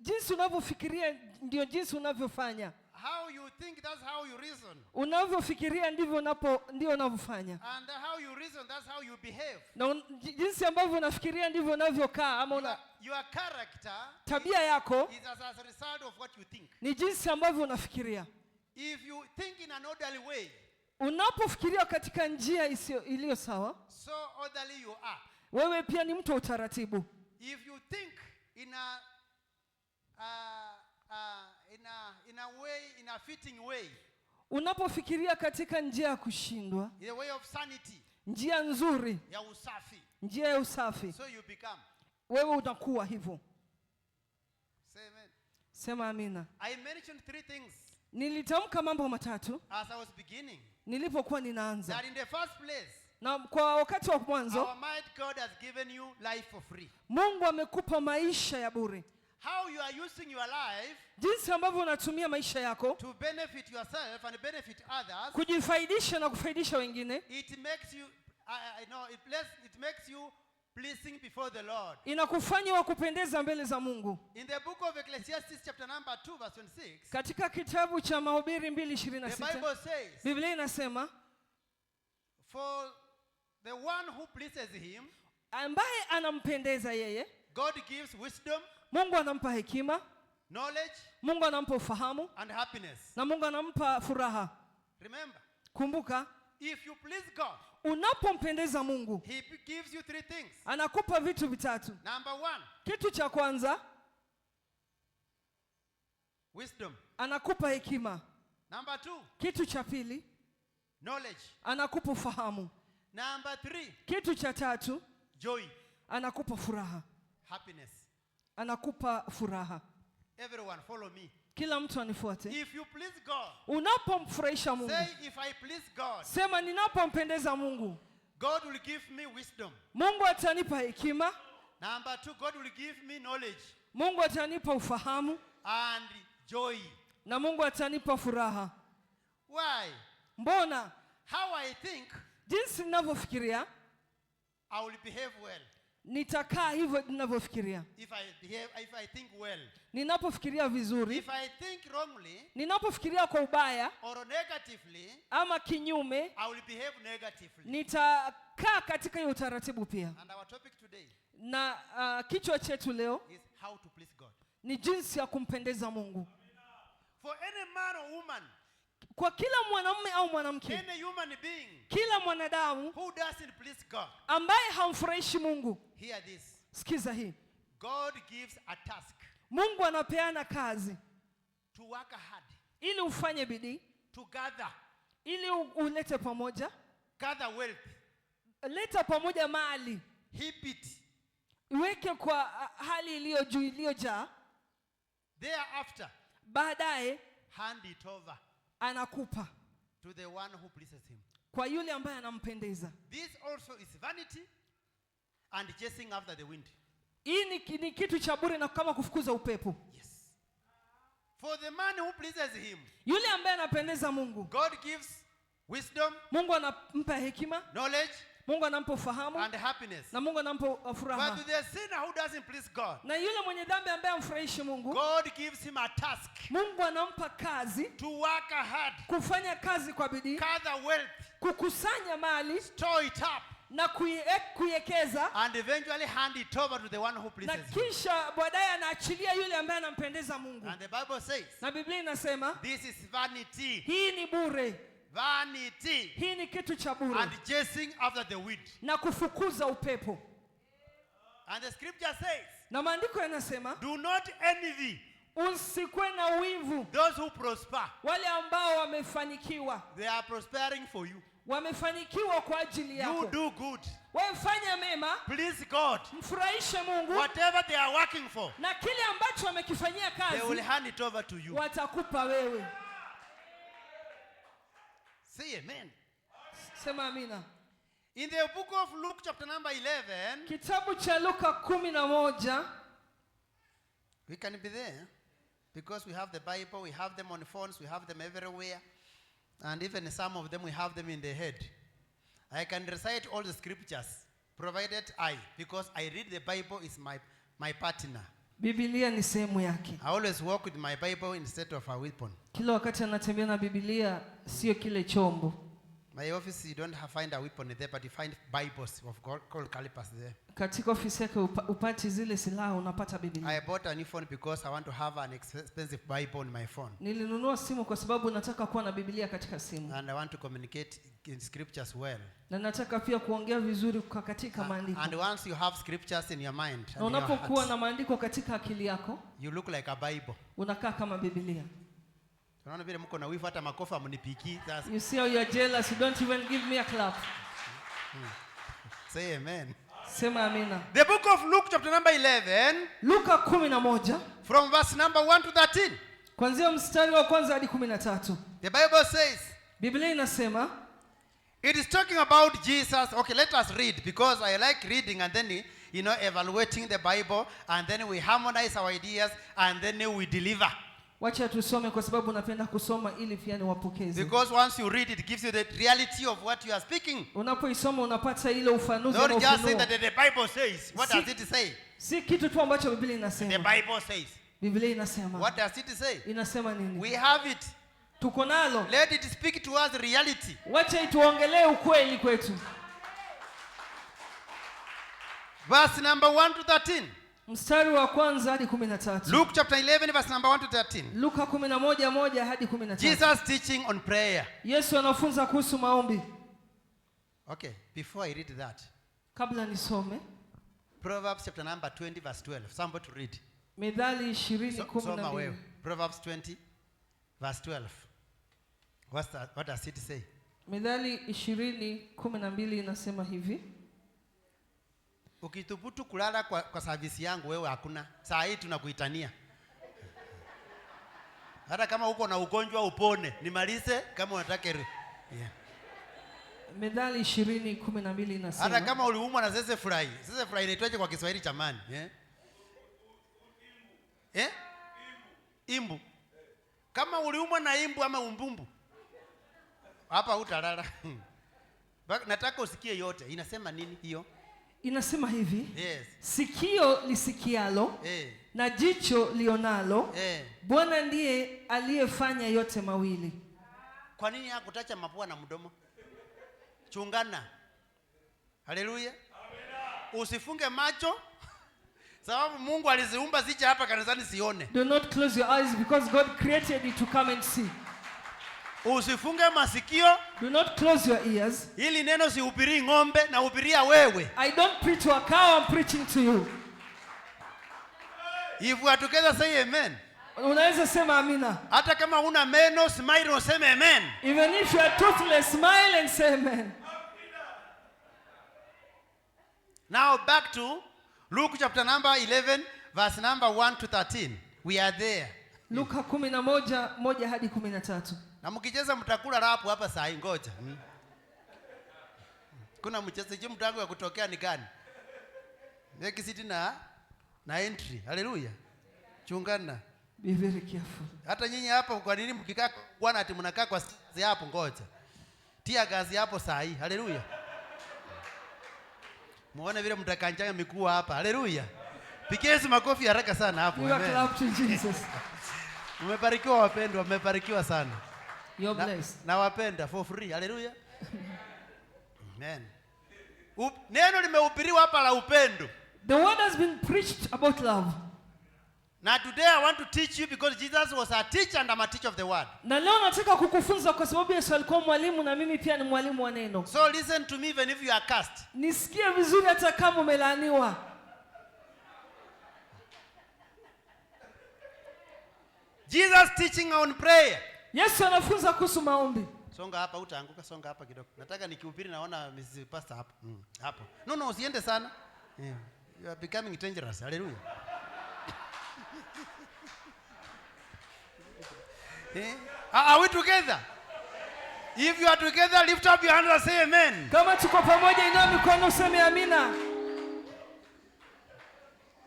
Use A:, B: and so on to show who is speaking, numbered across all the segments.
A: Jinsi unavyofikiria ndio jinsi unavyofanya.
B: How you think, that's how you reason.
A: Unavyofikiria ndio unavyofanya.
B: And how you reason, that's how you behave.
A: Na jinsi ambavyo unafikiria ndivyo unavyokaa ama
B: your character,
A: tabia yako
B: is as a result of what you think.
A: Ni jinsi ambavyo unafikiria.
B: If you think in an orderly way,
A: unapofikiria katika njia iliyo sawa,
B: so orderly you are.
A: Wewe pia ni mtu wa utaratibu.
B: If you think in a fitting way,
A: unapofikiria katika njia ya kushindwa,
B: in a way of sanity,
A: njia nzuri
B: ya usafi,
A: njia ya usafi,
B: so you become.
A: Wewe utakuwa hivyo.
B: Say amen.
A: Sema amina.
B: I mentioned 3 things.
A: Nilitamka mambo matatu
B: as I was beginning,
A: nilipokuwa ninaanza.
B: That in the first place,
A: na kwa wakati wa mwanzo,
B: our mighty God has given you life for free.
A: Mungu amekupa maisha ya bure.
B: How you are using your life,
A: jinsi ambavyo unatumia maisha yako
B: to benefit yourself and benefit others,
A: kujifaidisha na kufaidisha wengine,
B: it makes you it makes you pleasing before the Lord.
A: Inakufanya wa kupendeza mbele za Mungu.
B: In the book of Ecclesiastes chapter number 2 verse 26,
A: katika kitabu cha Mahubiri 2:26,
B: the Bible says,
A: Biblia inasema,
B: for the one who pleases him,
A: ambaye anampendeza yeye,
B: God gives wisdom,
A: Mungu anampa hekima,
B: knowledge,
A: Mungu anampa ufahamu,
B: and happiness.
A: Na Mungu anampa furaha.
B: Remember,
A: kumbuka,
B: if you please God,
A: unapompendeza Mungu,
B: he gives you 3 things.
A: Anakupa vitu vitatu.
B: Number 1,
A: kitu cha kwanza,
B: wisdom.
A: Anakupa hekima.
B: Number 2,
A: kitu cha pili,
B: knowledge.
A: Anakupa ufahamu.
B: Number 3,
A: kitu cha tatu,
B: joy.
A: Anakupa furaha.
B: Happiness.
A: Anakupa furaha.
B: Everyone follow me.
A: Kila mtu anifuate.
B: If you please God,
A: unapomfurahisha Mungu,
B: say, if I please God,
A: sema ninapompendeza Mungu,
B: God will give me wisdom.
A: Mungu atanipa hekima.
B: Number 2, God will give me knowledge.
A: Mungu atanipa ufahamu.
B: And joy.
A: Na Mungu atanipa furaha.
B: Why?
A: Mbona?
B: How I think,
A: jinsi ninavyofikiria,
B: I will behave well.
A: Nitakaa hivyo ninavyofikiria.
B: If I think well.
A: Ninapofikiria vizuri.
B: If I think wrongly,
A: ninapofikiria kwa ubaya,
B: or negatively,
A: ama kinyume,
B: I will behave negatively.
A: Nitakaa katika hiyo utaratibu pia.
B: And our topic today,
A: na kichwa chetu leo
B: is how to please God.
A: Ni jinsi ya kumpendeza Mungu.
B: For any man or woman,
A: kwa kila mwanamume au mwanamke,
B: any human being,
A: kila mwanadamu
B: who doesn't please God,
A: ambaye hamfurahishi Mungu,
B: hear this.
A: Sikiza hii.
B: God gives a task.
A: Mungu anapeana kazi,
B: to work hard,
A: ili ufanye bidii,
B: to gather,
A: ili ulete pamoja,
B: gather wealth,
A: leta pamoja mali,
B: heap it,
A: iweke kwa hali iliyo juu, iliyojaa.
B: Thereafter,
A: baadaye
B: hand it over,
A: anakupa
B: to the one who pleases him,
A: kwa yule ambaye anampendeza.
B: This also is vanity and chasing after the wind.
A: Hii ni kitu cha bure na kama kufukuza upepo.
B: Yes. For the man who pleases him,
A: yule ambaye anapendeza Mungu,
B: God gives wisdom,
A: Mungu anampa hekima,
B: knowledge,
A: Mungu anampa ufahamu,
B: and happiness.
A: Na Mungu anampa furaha.
B: But to the sinner who doesn't please God,
A: na yule mwenye dhambi ambaye amfurahishi Mungu,
B: God gives him a task,
A: Mungu anampa kazi,
B: to work hard,
A: kufanya kazi kwa bidii,
B: gather wealth,
A: kukusanya mali,
B: store it up,
A: na kuiwekeza,
B: and eventually hand it over to the one who pleases
A: na
B: him.
A: kisha baadaye anaachilia yule ambaye anampendeza Mungu.
B: And the Bible says,
A: na Biblia inasema,
B: this is vanity.
A: Hii ni bure.
B: Vanity.
A: Hii ni kitu cha bure.
B: And chasing after the wind.
A: Na kufukuza upepo.
B: And the scripture says,
A: na maandiko yanasema,
B: do not envy,
A: usikwe na wivu,
B: those who prosper.
A: Wale ambao wamefanikiwa.
B: They are prospering for you.
A: Wamefanikiwa kwa ajili yako.
B: You do good.
A: Wewe fanya mema.
B: Please God.
A: Mfurahishe Mungu.
B: Whatever they are working for,
A: na kile ambacho wamekifanyia kazi,
B: they will hand it over to you.
A: Watakupa wewe.
B: Say amen.
A: Sema amina.
B: In the book of Luke chapter number 11,
A: kitabu cha Luka 11,
B: we can be there because we have the Bible, we have them on phones, we have them everywhere, and even some of them we have them in the head. I can recite all the scriptures provided because I read the Bible is my partner.
A: Biblia ni sehemu yake.
B: I always walk with my Bible instead of a weapon.
A: Kila wakati anatembea na Biblia, sio kile chombo.
B: My office, you don't find a weapon there, but you find Bibles of called calipers there.
A: Katika ofisi yake upati zile silaha, unapata Biblia.
B: I bought a new phone because I want to have an expensive Bible on my phone.
A: Nilinunua simu kwa sababu nataka kuwa na Biblia katika simu.
B: And I want to communicate in scriptures well.
A: Na nataka pia kuongea vizuri katika maandiko.
B: And once you have scriptures in your mind,
A: na unapokuwa na maandiko katika akili yako,
B: you look like a Bible.
A: Unakaa kama Biblia.
B: Unaona vile mko na wivu hata makofi amunipiki sasa.
A: You see how you are jealous, you don't even give me a clap.
B: Say amen.
A: Sema amina.
B: The book of Luke chapter number 11.
A: Luka 11.
B: From verse number 1 to 13.
A: Kuanzia mstari wa kwanza hadi 13.
B: The Bible says.
A: Biblia inasema.
B: It is talking about Jesus. Okay, let us read because I like reading and then evaluating the Bible and then we harmonize our ideas and then we deliver.
A: Wacha tusome kwa sababu napenda kusoma ili pia niwapokeze.
B: Because once you read it gives you the reality of what you are speaking.
A: Unapoisoma unapata ile ufanuzi na ufunuo.
B: Don't just say that the Bible says. What does it say?
A: Si kitu tu ambacho Biblia inasema.
B: The Bible says.
A: Biblia inasema.
B: What does it say?
A: Inasema nini?
B: We have it.
A: Tuko nalo.
B: Let it speak to us reality.
A: Wacha ituongelee ukweli kwetu.
B: Verse number 1 to 13.
A: Mstari wa kwanza hadi 13.
B: Luke chapter 11 verse number 1 to 13.
A: Luka 11:1 hadi 13.
B: Jesus teaching on prayer.
A: Yesu anafunza kuhusu maombi.
B: Okay, before I read that.
A: Kabla nisome.
B: Proverbs chapter number 20 verse 12. Somebody to read.
A: Methali 20:12.
B: Proverbs 20 verse 12. What does it say?
A: Methali 20:12 inasema hivi.
B: Ukithubutu kulala kwa service yangu wewe hakuna. Saa hii tunakuitania. Hata kama uko na ugonjwa upone, nimalize kama unataka. Yeah.
A: Methali 20:12 inasema.
B: Hata kama uliumwa na sese fly. Sese fly inaitwaje kwa Kiswahili chamani? Imbu. Kama uliumwa na imbu ama umbumbu. Hapa utalala. Nataka usikie yote. Inasema nini hiyo?
A: Inasema hivi.
B: Yes.
A: Sikio lisikialo na jicho lionalo, Bwana ndiye aliyefanya yote mawili.
B: Kwa nini hakutacha mapua na mdomo? Chungana. Haleluya. Amen. Usifunge macho. Sababu Mungu aliziumba zije hapa kanisani sione.
A: Do not close your eyes because God created it to come and see.
B: Usifunge masikio.
A: Do not close your ears.
B: Hili neno sihubiri ng'ombe na hubiria wewe.
A: I don't preach to a cow, I'm preaching to you.
B: If we are together say amen.
A: Unaweza sema amina.
B: Hata kama una meno smile useme amen.
A: Even if you are toothless, smile and say amen.
B: Now back to Luke chapter number 11 verse number 1 to 13. We are there.
A: Luka 11:1 hadi 13.
B: Na mkicheza mtakula rapu hapa saa hii ngoja. Kuna mchezaji mtangu wa kutokea ni gani? Neki siti na entry. Haleluya. Chungana.
A: Be very careful.
B: Hata nyinyi hapa kwa nini mkikaa bwana ati mnakaa kwa sisi hapo ngoja. Tia gazi hapo saa hii. Haleluya. Muone vile mtakanjanga mikuu hapa. Haleluya. Pigieni makofi haraka sana hapo.
A: You are clap to Jesus.
B: Mmebarikiwa wapendwa, mmebarikiwa sana.
A: You're blessed.
B: Na wapenda for free. Haleluya. Amen. Neno limehubiriwa hapa la upendo.
A: The word has been preached about love.
B: Now today I want to teach you because Jesus was a teacher and I'm a teacher of the word.
A: Na leo nataka kukufunza kwa sababu Yesu alikuwa mwalimu na mimi pia ni mwalimu wa neno.
B: So listen to me even if you are cursed.
A: Nisikie vizuri hata kama umelaaniwa.
B: Jesus teaching on prayer.
A: Yesu anafunza kuhusu maombi.
B: Songa hapa utaanguka, songa hapa kidogo. Nataka nikihubiri naona Mrs. Pastor hapa. Hapo. No, usiende sana. Yeah. You are becoming dangerous. Hallelujah. Are we together? If you are together, lift up your hands and say amen.
A: Kama tuko pamoja inua mikono useme amina.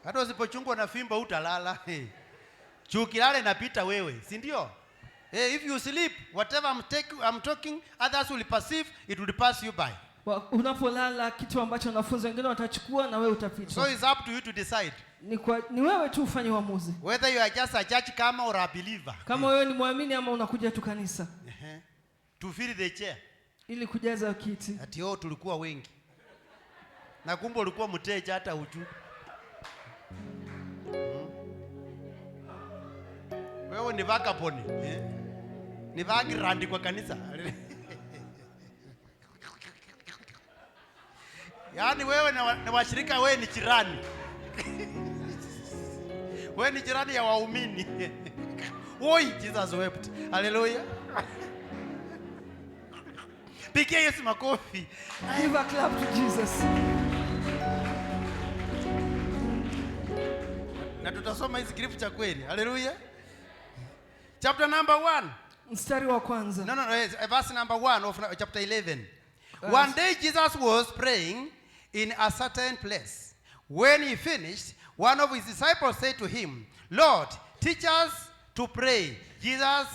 B: Hata usipochungwa na fimbo utalala. Chukilale inapita wewe, si ndio? If you sleep, whatever I'm talking, others will perceive, it will pass you by.
A: Unapolala kitu ambacho wanafunzi wengine watachukua na wewe utapita.
B: So it's up to you to decide.
A: Ni wewe tu ufanye uamuzi.
B: Whether you are just a church kama or a believer.
A: Kama wewe ni muamini ama unakuja tu kanisa.
B: To fill the chair.
A: Ili kujaza kiti.
B: Ati tulikuwa wengi. Na kumbe ulikuwa mteja hata hujui. Wewe ni vagabond. Ni vagrant kwa kanisa. Yaani wewe na washirika wewe ni jirani. Wewe ni jirani ya waumini. Oi, Jesus wept. Hallelujah. Pigia Yesu makofi.
A: Give a clap to Jesus.
B: Na tutasoma hii scripture kweli. Hallelujah. Chapter number 1.
A: Mstari wa kwanza.
B: No, verse number 1 of chapter 11. One day Jesus was praying in a certain place. When he finished, one of his disciples said to him, Lord, teach us to pray. Jesus,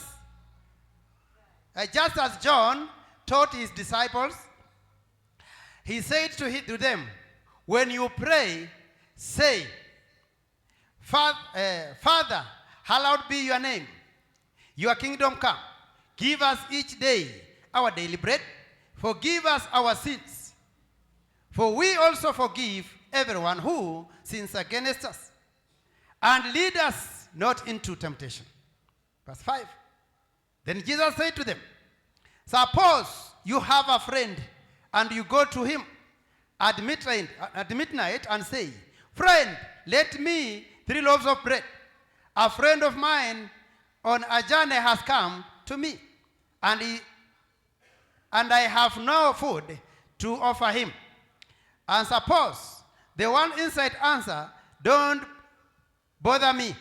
B: just as John taught his disciples, he said to them, when you pray, say, Father, hallowed be your name. Your kingdom come. Give us each day our daily bread. Forgive us our sins, for we also forgive everyone who sins against us. And lead us not into temptation. Verse 5. Then Jesus said to them, suppose you have a friend and you go to him at midnight and say, friend, let me 3 loaves of bread. A friend of mine on a journey has come to me, and I have no food to offer him. And suppose the one inside answer, don't bother me.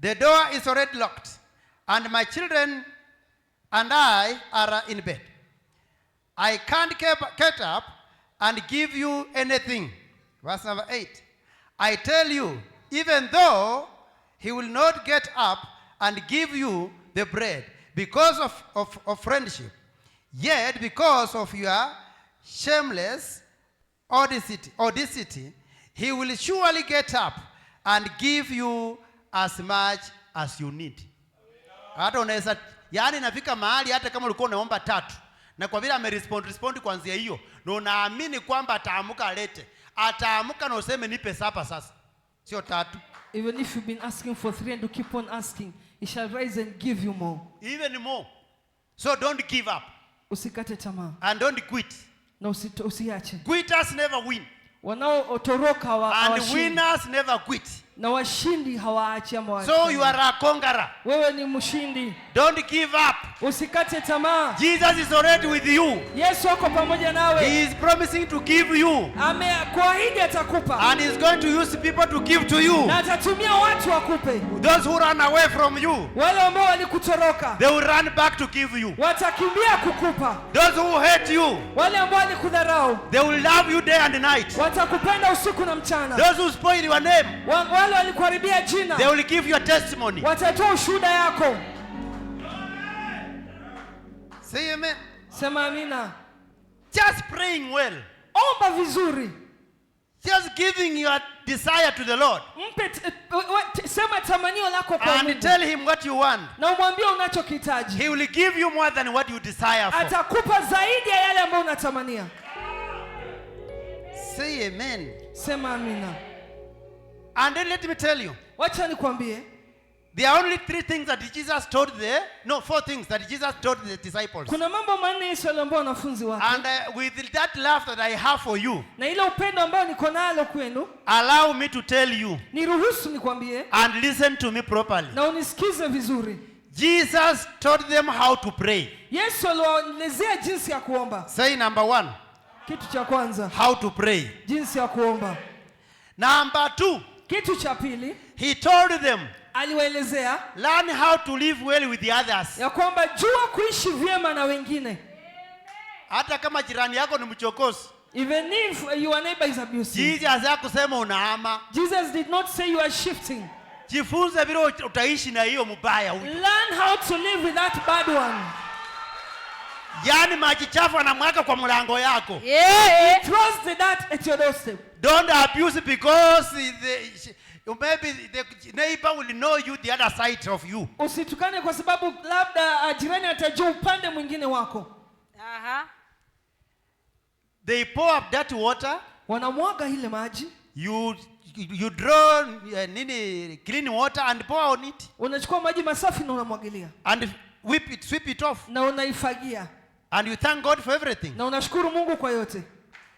B: The door is already locked, and my children and I are in bed. I can't get up and give you anything. Verse number 8. I tell you, even though he will not get up and give you the bread because of friendship, yet because of your shameless audacity, he will surely get up and give you as much as you need. Hata unaweza, yani nafika mahali hata kama ulikuwa unaomba 3 na kwa vile amerespond kuanzia hiyo na unaamini kwamba ataamuka alete, ataamuka na useme nipe sapa sasa, sio 3.
A: Even if you've been asking for 3 and you keep on asking, he shall rise and give you more.
B: Even more. So don't give up.
A: Usikate tamaa.
B: And don't quit.
A: Na usiache.
B: Quitters never win.
A: Wanaotoroka hawashindi.
B: And winners never quit.
A: Na washindi hawaachi ama.
B: So you are a conqueror.
A: Wewe ni mshindi.
B: Don't give up.
A: Usikate tamaa.
B: Jesus is already with you.
A: Yesu ako pamoja nawe.
B: He is promising to give you.
A: Amekuahidi atakupa.
B: And he is going to use people to give to you.
A: Na atatumia watu wakupe.
B: Those who run away from you,
A: wale ambao walikutoroka,
B: they will run back to give you.
A: Watakimbia kukupa.
B: Those who hate you,
A: wale ambao walikudharau,
B: they will love you day and night.
A: Watakupenda usiku na mchana.
B: Those who spoil your name,
A: wale walikuharibia jina,
B: they will give you a testimony.
A: Watatoa ushuhuda yako.
B: Say amen.
A: Sema amina.
B: Just praying well.
A: Omba vizuri.
B: Just giving your desire to the Lord.
A: Sema tamanio lako kwa Mungu.
B: And tell him what you want.
A: Na umwambie unachokihitaji.
B: He will give you more than what you desire for.
A: Atakupa zaidi ya yale ambayo unatamania.
B: Say amen.
A: Sema amina.
B: And then let me tell you.
A: Wacha nikwambie.
B: There are only 4 things that Jesus told the disciples.
A: Kuna mambo manne Yesu aliambia wanafunzi wake.
B: And with that love that I have for you,
A: na ile upendo ambao niko nalo kwenu,
B: allow me to tell you.
A: Niruhusu nikwambie.
B: And listen to me properly.
A: Na unisikize vizuri.
B: Jesus taught them how to pray.
A: Yesu aliwaelezea jinsi ya kuomba.
B: Say number 1.
A: Kitu cha kwanza.
B: How to pray.
A: Jinsi ya kuomba.
B: Number 2.
A: Kitu cha pili.
B: He told them.
A: Aliwaelezea.
B: Learn how to live well with the others.
A: Ya kwamba jua kuishi vyema na wengine.
B: Hata kama jirani yako ni mchokozi.
A: Even if your neighbor is abusive.
B: Jesus hakusema unahama.
A: Jesus did not say you are shifting.
B: Jifunze vile utaishi na hiyo mbaya.
A: Learn how to live with that bad one.
B: Yani maji chafu anamwaga kwa mlango yako.
A: He throws the dirt at your doorstep.
B: Don't abuse it because maybe the neighbor will know you the other side of you.
A: Usitukane kwa sababu labda jirani atajua upande mwingine wako.
B: They pour up that water.
A: Wanamwaga ile maji.
B: You draw clean water and pour on it.
A: Unachukua maji masafi na unamwagilia.
B: And sweep it off.
A: Na unaifagia.
B: And you thank God for everything.
A: Na unashukuru Mungu kwa yote.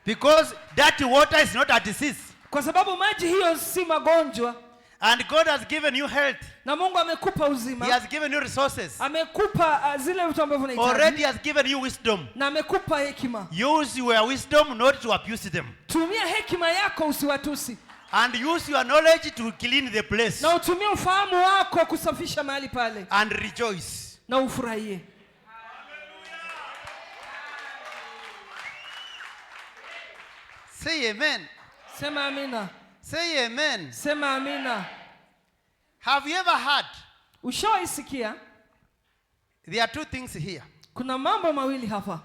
B: Because that water is not a disease.
A: Kwa sababu maji hiyo si magonjwa.
B: And God has given you health.
A: Na Mungu amekupa uzima.
B: He has given you resources.
A: Amekupa zile vitu ambavyo unahitaji.
B: Already has given you wisdom.
A: Na amekupa hekima.
B: Use your wisdom not to abuse them.
A: Tumia hekima yako usiwatusi.
B: And use your knowledge to clean the place.
A: Na utumie ufahamu wako kusafisha mahali pale.
B: And rejoice.
A: Na ufurahie.
B: Say amen.
A: Sema amina.
B: Say amen.
A: Sema amina.
B: Have you ever heard?
A: Ushawaisikia?
B: There are two things here.
A: Kuna mambo mawili hapa.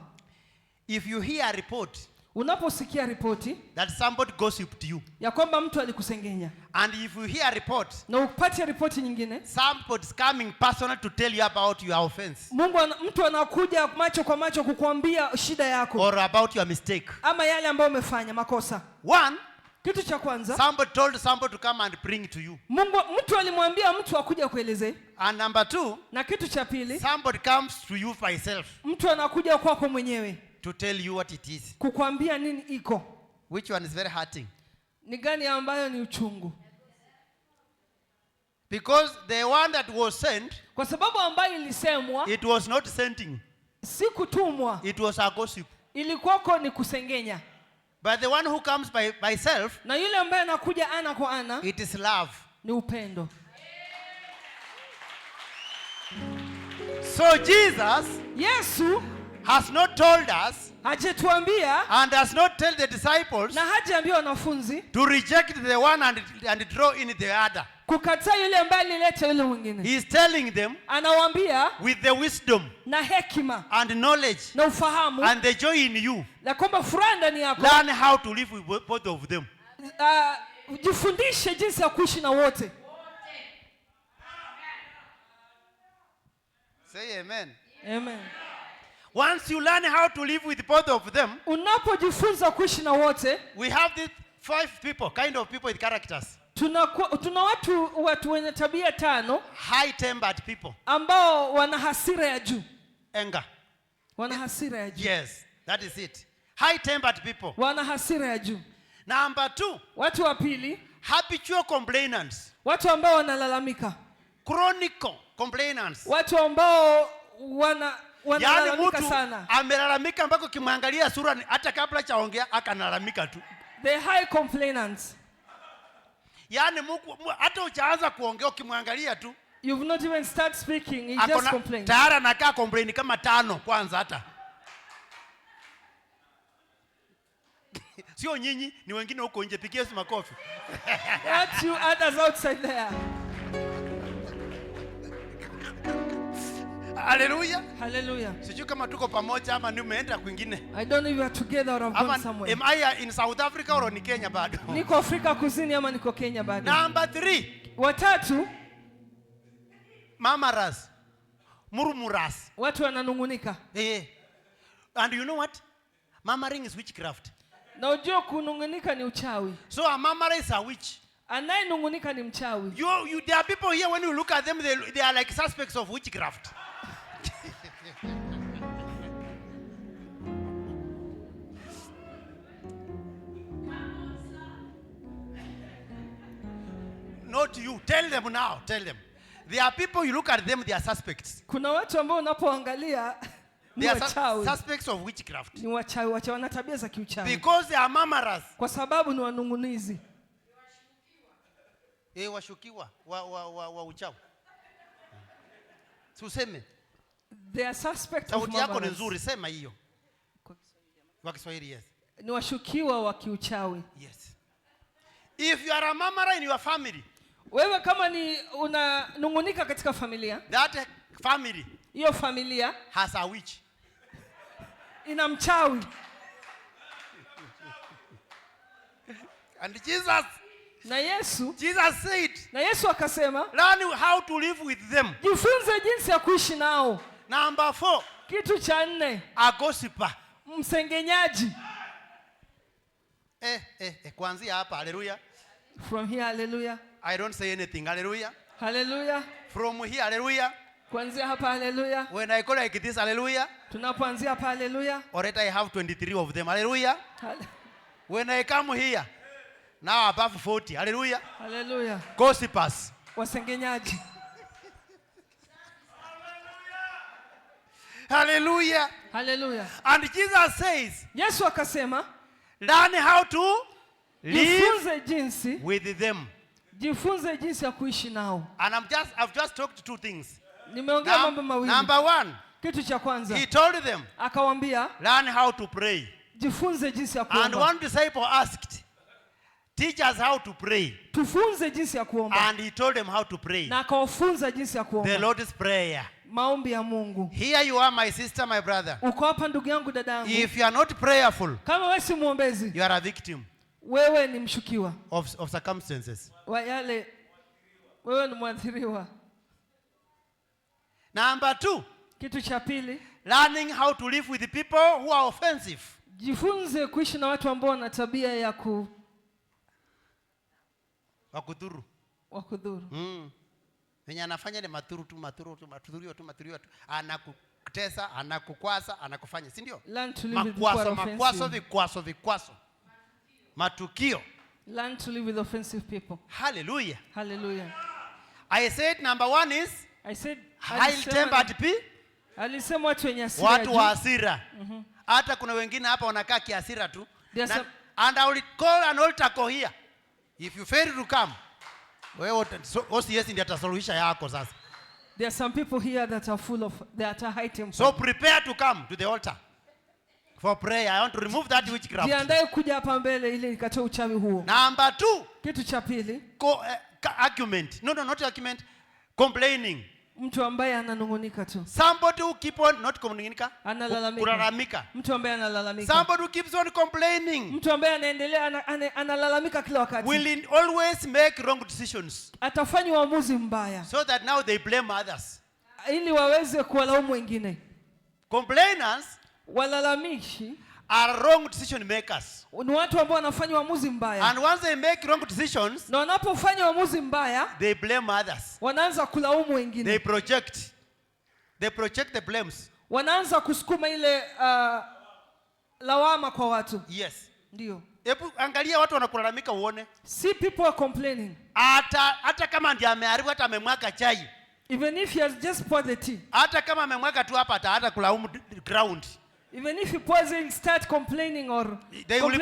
B: If you hear a report,
A: unaposikia ripoti
B: that somebody gossiped you,
A: ya kwamba mtu alikusengenya,
B: and if you hear a report,
A: na upate ripoti nyingine,
B: somebody's coming personal to tell you about your offense,
A: mtu anakuja macho kwa macho kukuambia shida yako,
B: or about your mistake,
A: ama yale ambayo umefanya makosa.
B: One,
A: kitu cha kwanza,
B: somebody told somebody to come and bring to you.
A: Mtu alimwambia mtu akuja kuelezea.
B: And number two,
A: na kitu cha pili,
B: somebody comes to you by self.
A: Mtu anakuja kwako mwenyewe
B: to tell you what it is.
A: Kukuambia nini iko.
B: Which one is very hurting?
A: Ni gani ambayo ni uchungu?
B: Because the one that was sent,
A: kwa sababu ambayo ilisemwa,
B: it was not sending.
A: Si kutumwa.
B: It was a gossip.
A: Ilikuwako ni kusengenya.
B: But the one who comes by self,
A: na yule ambaye anakuja ana kwa ana,
B: it is love.
A: Ni upendo.
B: So Jesus,
A: Yesu,
B: has not told us,
A: hajetuambia,
B: and has not tell the disciples,
A: na hajaambia wanafunzi,
B: to reject the one and draw in the other.
A: Kukataa yule ambaye alileta yule mwingine.
B: He is telling them,
A: anawaambia,
B: with the wisdom,
A: na hekima,
B: and knowledge,
A: na ufahamu,
B: and the joy in you,
A: na kwamba furaha ndani yako,
B: learn how to live with both of them.
A: Jifundishe jinsi ya kuishi na wote.
B: Say amen.
A: Amen.
B: Once you learn how to live with both of them,
A: unapojifunza kuishi na wote,
B: we have these 5 people, kind of people with characters.
A: Tuna watu wenye tabia 5,
B: high-tempered people,
A: ambao wana hasira ya juu.
B: Anger.
A: Wana hasira ya juu.
B: Yes, that is it. High-tempered people.
A: Wana hasira ya juu.
B: Number 2,
A: watu wa pili,
B: habitual complainants.
A: Watu ambao wanalalamika.
B: Chronic complainants.
A: Watu ambao wanalalamika sana.
B: Amelalamika mpaka kimwangalia sura hata kabla chaongea akanalamika tu.
A: The high complainants.
B: Yani hata uchaanza kuongea ukimwangalia tu.
A: You've not even start speaking, he just complains.
B: Tayari anakaa complain kama 5 kwanza hata. Sio nyinyi, ni wengine huko nje, pigie makofi.
A: What you others outside there.
B: Hallelujah.
A: Hallelujah.
B: Sijui kama tuko pamoja ama ni umeenda kwingine.
A: I don't know if you are together or have gone somewhere.
B: Am I in South Africa or ni Kenya bado?
A: Niko Afrika Kusini ama niko Kenya bado.
B: Number 3.
A: Watatu,
B: mamaras. Murmuras.
A: Watu wananungunika.
B: And you know what? Murmuring is witchcraft.
A: Na unajua kunungunika ni uchawi.
B: So a murmurer is a witch.
A: Anayenungunika ni mchawi.
B: There are people here, when you look at them, they are like suspects of witchcraft. Not you. Tell them now. Tell them. There are people, you look at them, they are suspects.
A: Kuna watu ambao unapoangalia ni wachawi.
B: Suspects of witchcraft.
A: Ni wachawi, wana tabia za kiuchawi.
B: Because they are murmurers.
A: Kwa sababu ni wanungunizi.
B: Washukiwa wa uchawi. Tuseme.
A: They are suspects of
B: murmurers. Sauti yako ni nzuri, sema hiyo. Kwa Kiswahili, yes.
A: Ni washukiwa wa kiuchawi.
B: Yes. If you are a murmurer in your family,
A: wewe kama ni unanungunika katika familia,
B: that family,
A: hiyo familia
B: has a witch.
A: ina mchawi.
B: And Jesus said,
A: na Yesu akasema,
B: learn how to live with them.
A: Jifunze jinsi ya kuishi nao.
B: Number 4.
A: Kitu cha 4.
B: A gossiper.
A: Msengenyaji.
B: Kuanzia hapa, hallelujah.
A: From here, hallelujah.
B: I don't say anything, hallelujah.
A: Hallelujah.
B: From here, hallelujah.
A: Kuanzia hapa, hallelujah.
B: When I go like this, hallelujah.
A: Tunapoanzia hapa, hallelujah.
B: Already I have 23 of them, hallelujah. When I come here, now above 40, hallelujah.
A: Hallelujah.
B: Gossipers.
A: Wasengenyaji.
B: Hallelujah.
A: Hallelujah.
B: And Jesus says,
A: Yesu akasema,
B: learn how to live
A: jinsi
B: with them.
A: Jifunze jinsi ya kuishi nao.
B: And I've just talked 2 things.
A: Nimeongea mambo mawili.
B: Number 1.
A: Kitu cha kwanza.
B: He told them,
A: akawaambia,
B: learn how to pray.
A: Jifunze jinsi ya kuomba.
B: And one disciple asked, teach us how to pray.
A: Tufunze jinsi ya kuomba.
B: And he told them how to pray.
A: Na akawafunza jinsi ya kuomba.
B: The Lord's Prayer.
A: Maombi ya Mungu.
B: Here you are, my sister, my brother.
A: Uko hapa ndugu yangu, dada yangu.
B: If you are not prayerful,
A: kama wewe si muombezi,
B: you are a victim.
A: Wewe ni mshukiwa.
B: Of circumstances.
A: Wa yale, wewe ni mwathiriwa.
B: Number 2.
A: Kitu cha pili.
B: Learning how to live with the people who are offensive.
A: Jifunze kuishi na watu ambao wana tabia ya
B: wakudhuru. Wenye anafanya ni maturu tu. Anakutesa, anakukwasa, anakufanya, si ndio? Vikwaso. Matukio.
A: Learn to live with offensive people.
B: Hallelujah.
A: Hallelujah.
B: I said number 1 is high-tempered people.
A: Alisema watu wenye hasira.
B: Watu wa hasira. Hata kuna wengine hapa wanakaa kiasira tu. And I will call an altar call here. If you fail to come, wewe OCS ndio atasuluhisha yako sasa.
A: There are some people here that are high tempered.
B: So prepare to come to the altar for prayer. I want to remove that witchcraft.
A: Jiandae kuja hapa mbele ili nikatoe uchawi huo.
B: Number 2.
A: Kitu cha pili.
B: Argument. No, not argument. Complaining.
A: Mtu ambaye ananungunika tu.
B: Somebody who keep on not communicating.
A: Kulalamika. Mtu ambaye analalamika.
B: Somebody who keeps on complaining.
A: Mtu ambaye anaendelea analalamika kila wakati.
B: Will always make wrong decisions.
A: Atafanya uamuzi mbaya.
B: So that now they blame others.
A: Ili waweze kuwalaumu wengine.
B: Complainers,
A: walalamishi,
B: are wrong decision makers.
A: Ni watu ambao wanafanya uamuzi mbaya.
B: And once they make wrong decisions,
A: na wanapofanya uamuzi mbaya,
B: they blame others.
A: Wanaanza kulaumu wengine.
B: They project the blames.
A: Wanaanza kusukuma ile lawama kwa watu.
B: Yes.
A: Ndio.
B: Hebu angalia watu wanakulalamika uone.
A: See people are complaining.
B: Hata kama ndiye ameharibu, hata amemwaga chai.
A: Even if he has just poured the tea.
B: Hata kama amemwaga tu hapa, hata kulaumu ground.
A: Even if he pours in, start complaining or
B: they will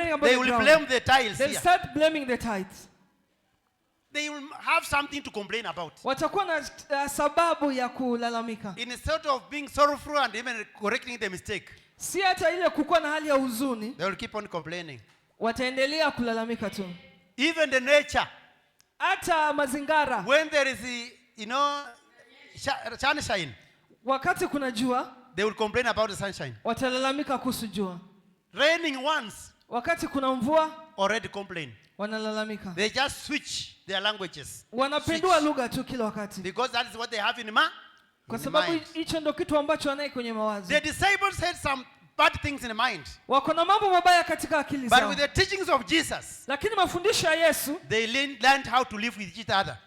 B: blame the tiles.
A: They'll start blaming the tiles.
B: They will have something to complain about.
A: Watakuwa na sababu ya kulalamika.
B: Instead of being sorrowful and even correcting the mistake.
A: Si hata ile kukuwa na hali ya huzuni.
B: They will keep on complaining.
A: Wataendelea kulalamika tu.
B: Even the nature.
A: Hata mazingara.
B: When there is sunshine.
A: Wakati kuna jua.
B: They will complain about the sunshine.
A: Watalalamika kuhusu jua.
B: Raining once.
A: Wakati kuna mvua.
B: Already complain.
A: Wanalalamika.
B: They just switch their languages.
A: Wanapendua lugha tu kila wakati.
B: Because that is what they have in mind.
A: Kwa sababu hicho ndio kitu ambacho wanaye kwenye mawazo.
B: The disciples had some bad things in mind.
A: Wako na mambo mabaya katika akili zao.
B: But with the teachings of Jesus,
A: lakini mafundisho ya Yesu,
B: they learned how to live with each other.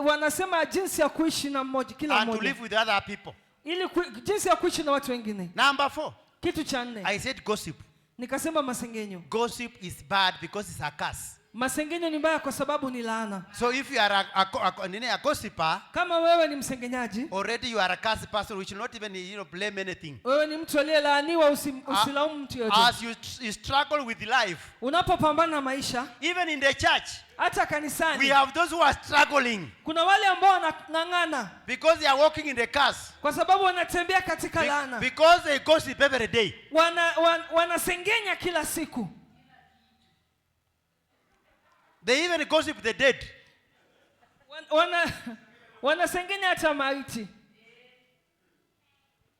A: Wanasema jinsi ya kuishi na mmoja kila mmoja.
B: And to live with other people.
A: Ili jinsi ya kuishi na watu wengine.
B: Number 4.
A: Kitu cha 4.
B: I said gossip.
A: Nikasema masengenyo.
B: Gossip is bad because it's a curse.
A: Masengenyo ni mbaya kwa sababu ni laana.
B: So if you are a gossiper,
A: kama wewe ni msengenyaji,
B: already you are a cursed person which will not even blame anything.
A: Wewe ni mtu aliyelaaniwa, usilaumu mtu yote.
B: As you struggle with life,
A: unapopambana na maisha,
B: even in the church,
A: hata kanisani,
B: we have those who are struggling.
A: Kuna wale ambao wanang'ang'ana
B: because they are walking in the curse.
A: Kwa sababu wanatembea katika laana.
B: Because they gossip every day.
A: Wanasengenya kila siku.
B: They even gossip the dead.
A: Wanasengenya hata maiti.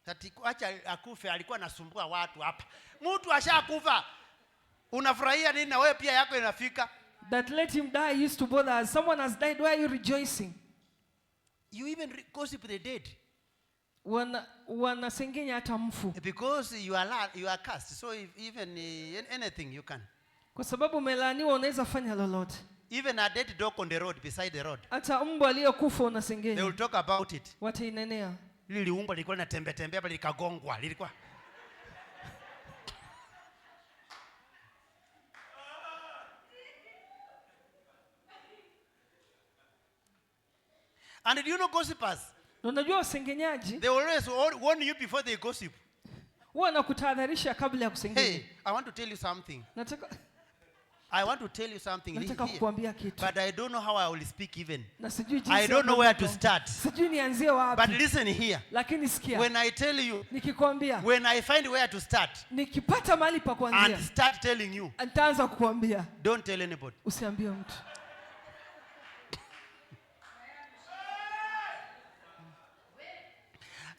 B: Ati acha akufe, alikuwa anasumbua watu hapa. Mtu ashakufa. Unafurahia nini na wewe pia yako inafika?
A: That let him die used to bother us. Someone has died, why are you rejoicing?
B: You even gossip the dead.
A: Wanasengenya hata mfu.
B: Because you are cursed. So even anything you can.
A: Kwa sababu umelaaniwa unaweza fanya lolote.
B: Even a dead dog on the road, beside the road.
A: Hata mbwa aliyokufa unasengenya.
B: They will talk about it.
A: Watainenea.
B: Lili umbwa lilikuwa linatembea hapa likagongwa. Lilikuwa. And do you know gossipers?
A: Unajua wasengenyaji?
B: They always warn you before they gossip.
A: Wanakutahadharisha kabla ya kusengenya.
B: Hey, I want to tell you something.
A: Nataka
B: Nataka
A: kukuambia kitu.
B: But I don't know how I will speak even.
A: Na sijui jinsi.
B: I don't know where to start.
A: Sijui nianzie wapi.
B: But listen here.
A: Lakini sikia.
B: When I tell you,
A: nikikwambia,
B: when I find where to start,
A: nikipata mahali pa kuanzia,
B: and start telling you,
A: nitaanza kukuambia,
B: don't tell anybody.
A: Usiambie mtu.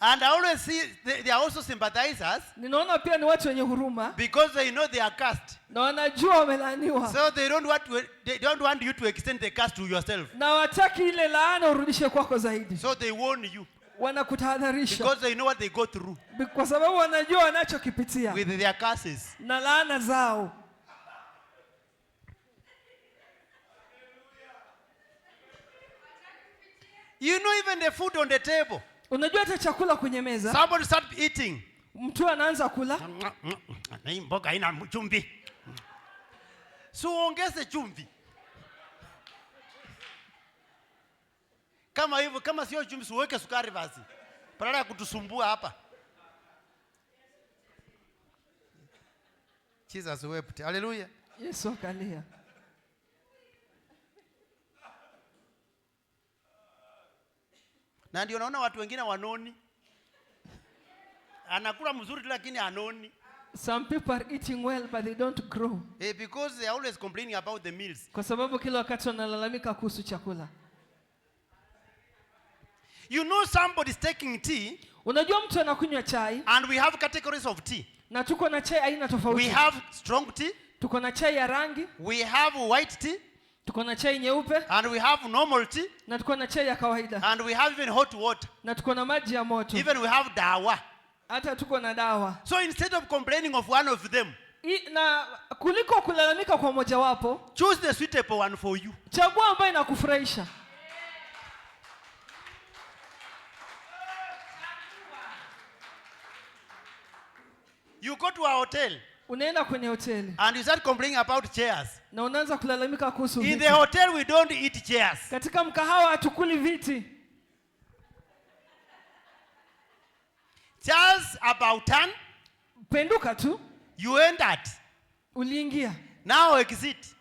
B: And I always see they are also sympathizers.
A: Ninaona pia ni watu wenye huruma.
B: Because they know they are cursed.
A: Na wanajua wamelaaniwa.
B: So they don't want you to extend the curse to yourself.
A: Na wataki ile laana urudishe kwako zaidi.
B: So they warn you.
A: Wanakutahadharisha.
B: Because they know what they go through.
A: Kwa sababu wanajua wanachokipitia.
B: With their curses.
A: Na laana zao.
B: You know even the food on the table.
A: Unajua hata chakula kwenye meza.
B: Somebody start eating.
A: Mtu anaanza kula.
B: Na hii mboga haina chumvi. So ongeze chumvi. Kama hivyo, kama sio chumvi uweke sukari basi. Badala ya kutusumbua hapa. Jesus wept. Hallelujah.
A: Yesu akalia.
B: Na ndio naona watu wengine wanoni. Anakula mzuri lakini anoni.
A: Some people are eating well but they don't grow.
B: Because they are always complaining about the meals.
A: Kwa sababu kila wakati wanalalamika kuhusu chakula.
B: You know somebody is taking tea.
A: Unajua mtu anakunywa chai.
B: And we have categories of tea.
A: Na tuko na chai aina tofauti.
B: We have strong tea.
A: Tuko na chai ya rangi.
B: We have white tea.
A: Tuko na chai nyeupe.
B: And we have normal tea.
A: Na tuko na chai ya kawaida.
B: And we have even hot water.
A: Na tuko na maji ya moto.
B: Even we have dawa.
A: Hata tuko na dawa.
B: So instead of complaining of one of them,
A: na kuliko kulalamika kwa moja wapo,
B: choose the suitable one for you.
A: Chagua ambayo inakufurahisha.
B: You go to a hotel.
A: Unaenda kwenye hoteli.
B: And you start complaining about chairs.
A: Na unaanza kulalamika kuhusu viti.
B: In the hotel we don't eat chairs.
A: Katika mkahawa hatukuli viti.
B: Just about turn.
A: Penduka tu.
B: You entered.
A: Uliingia.
B: Now exit.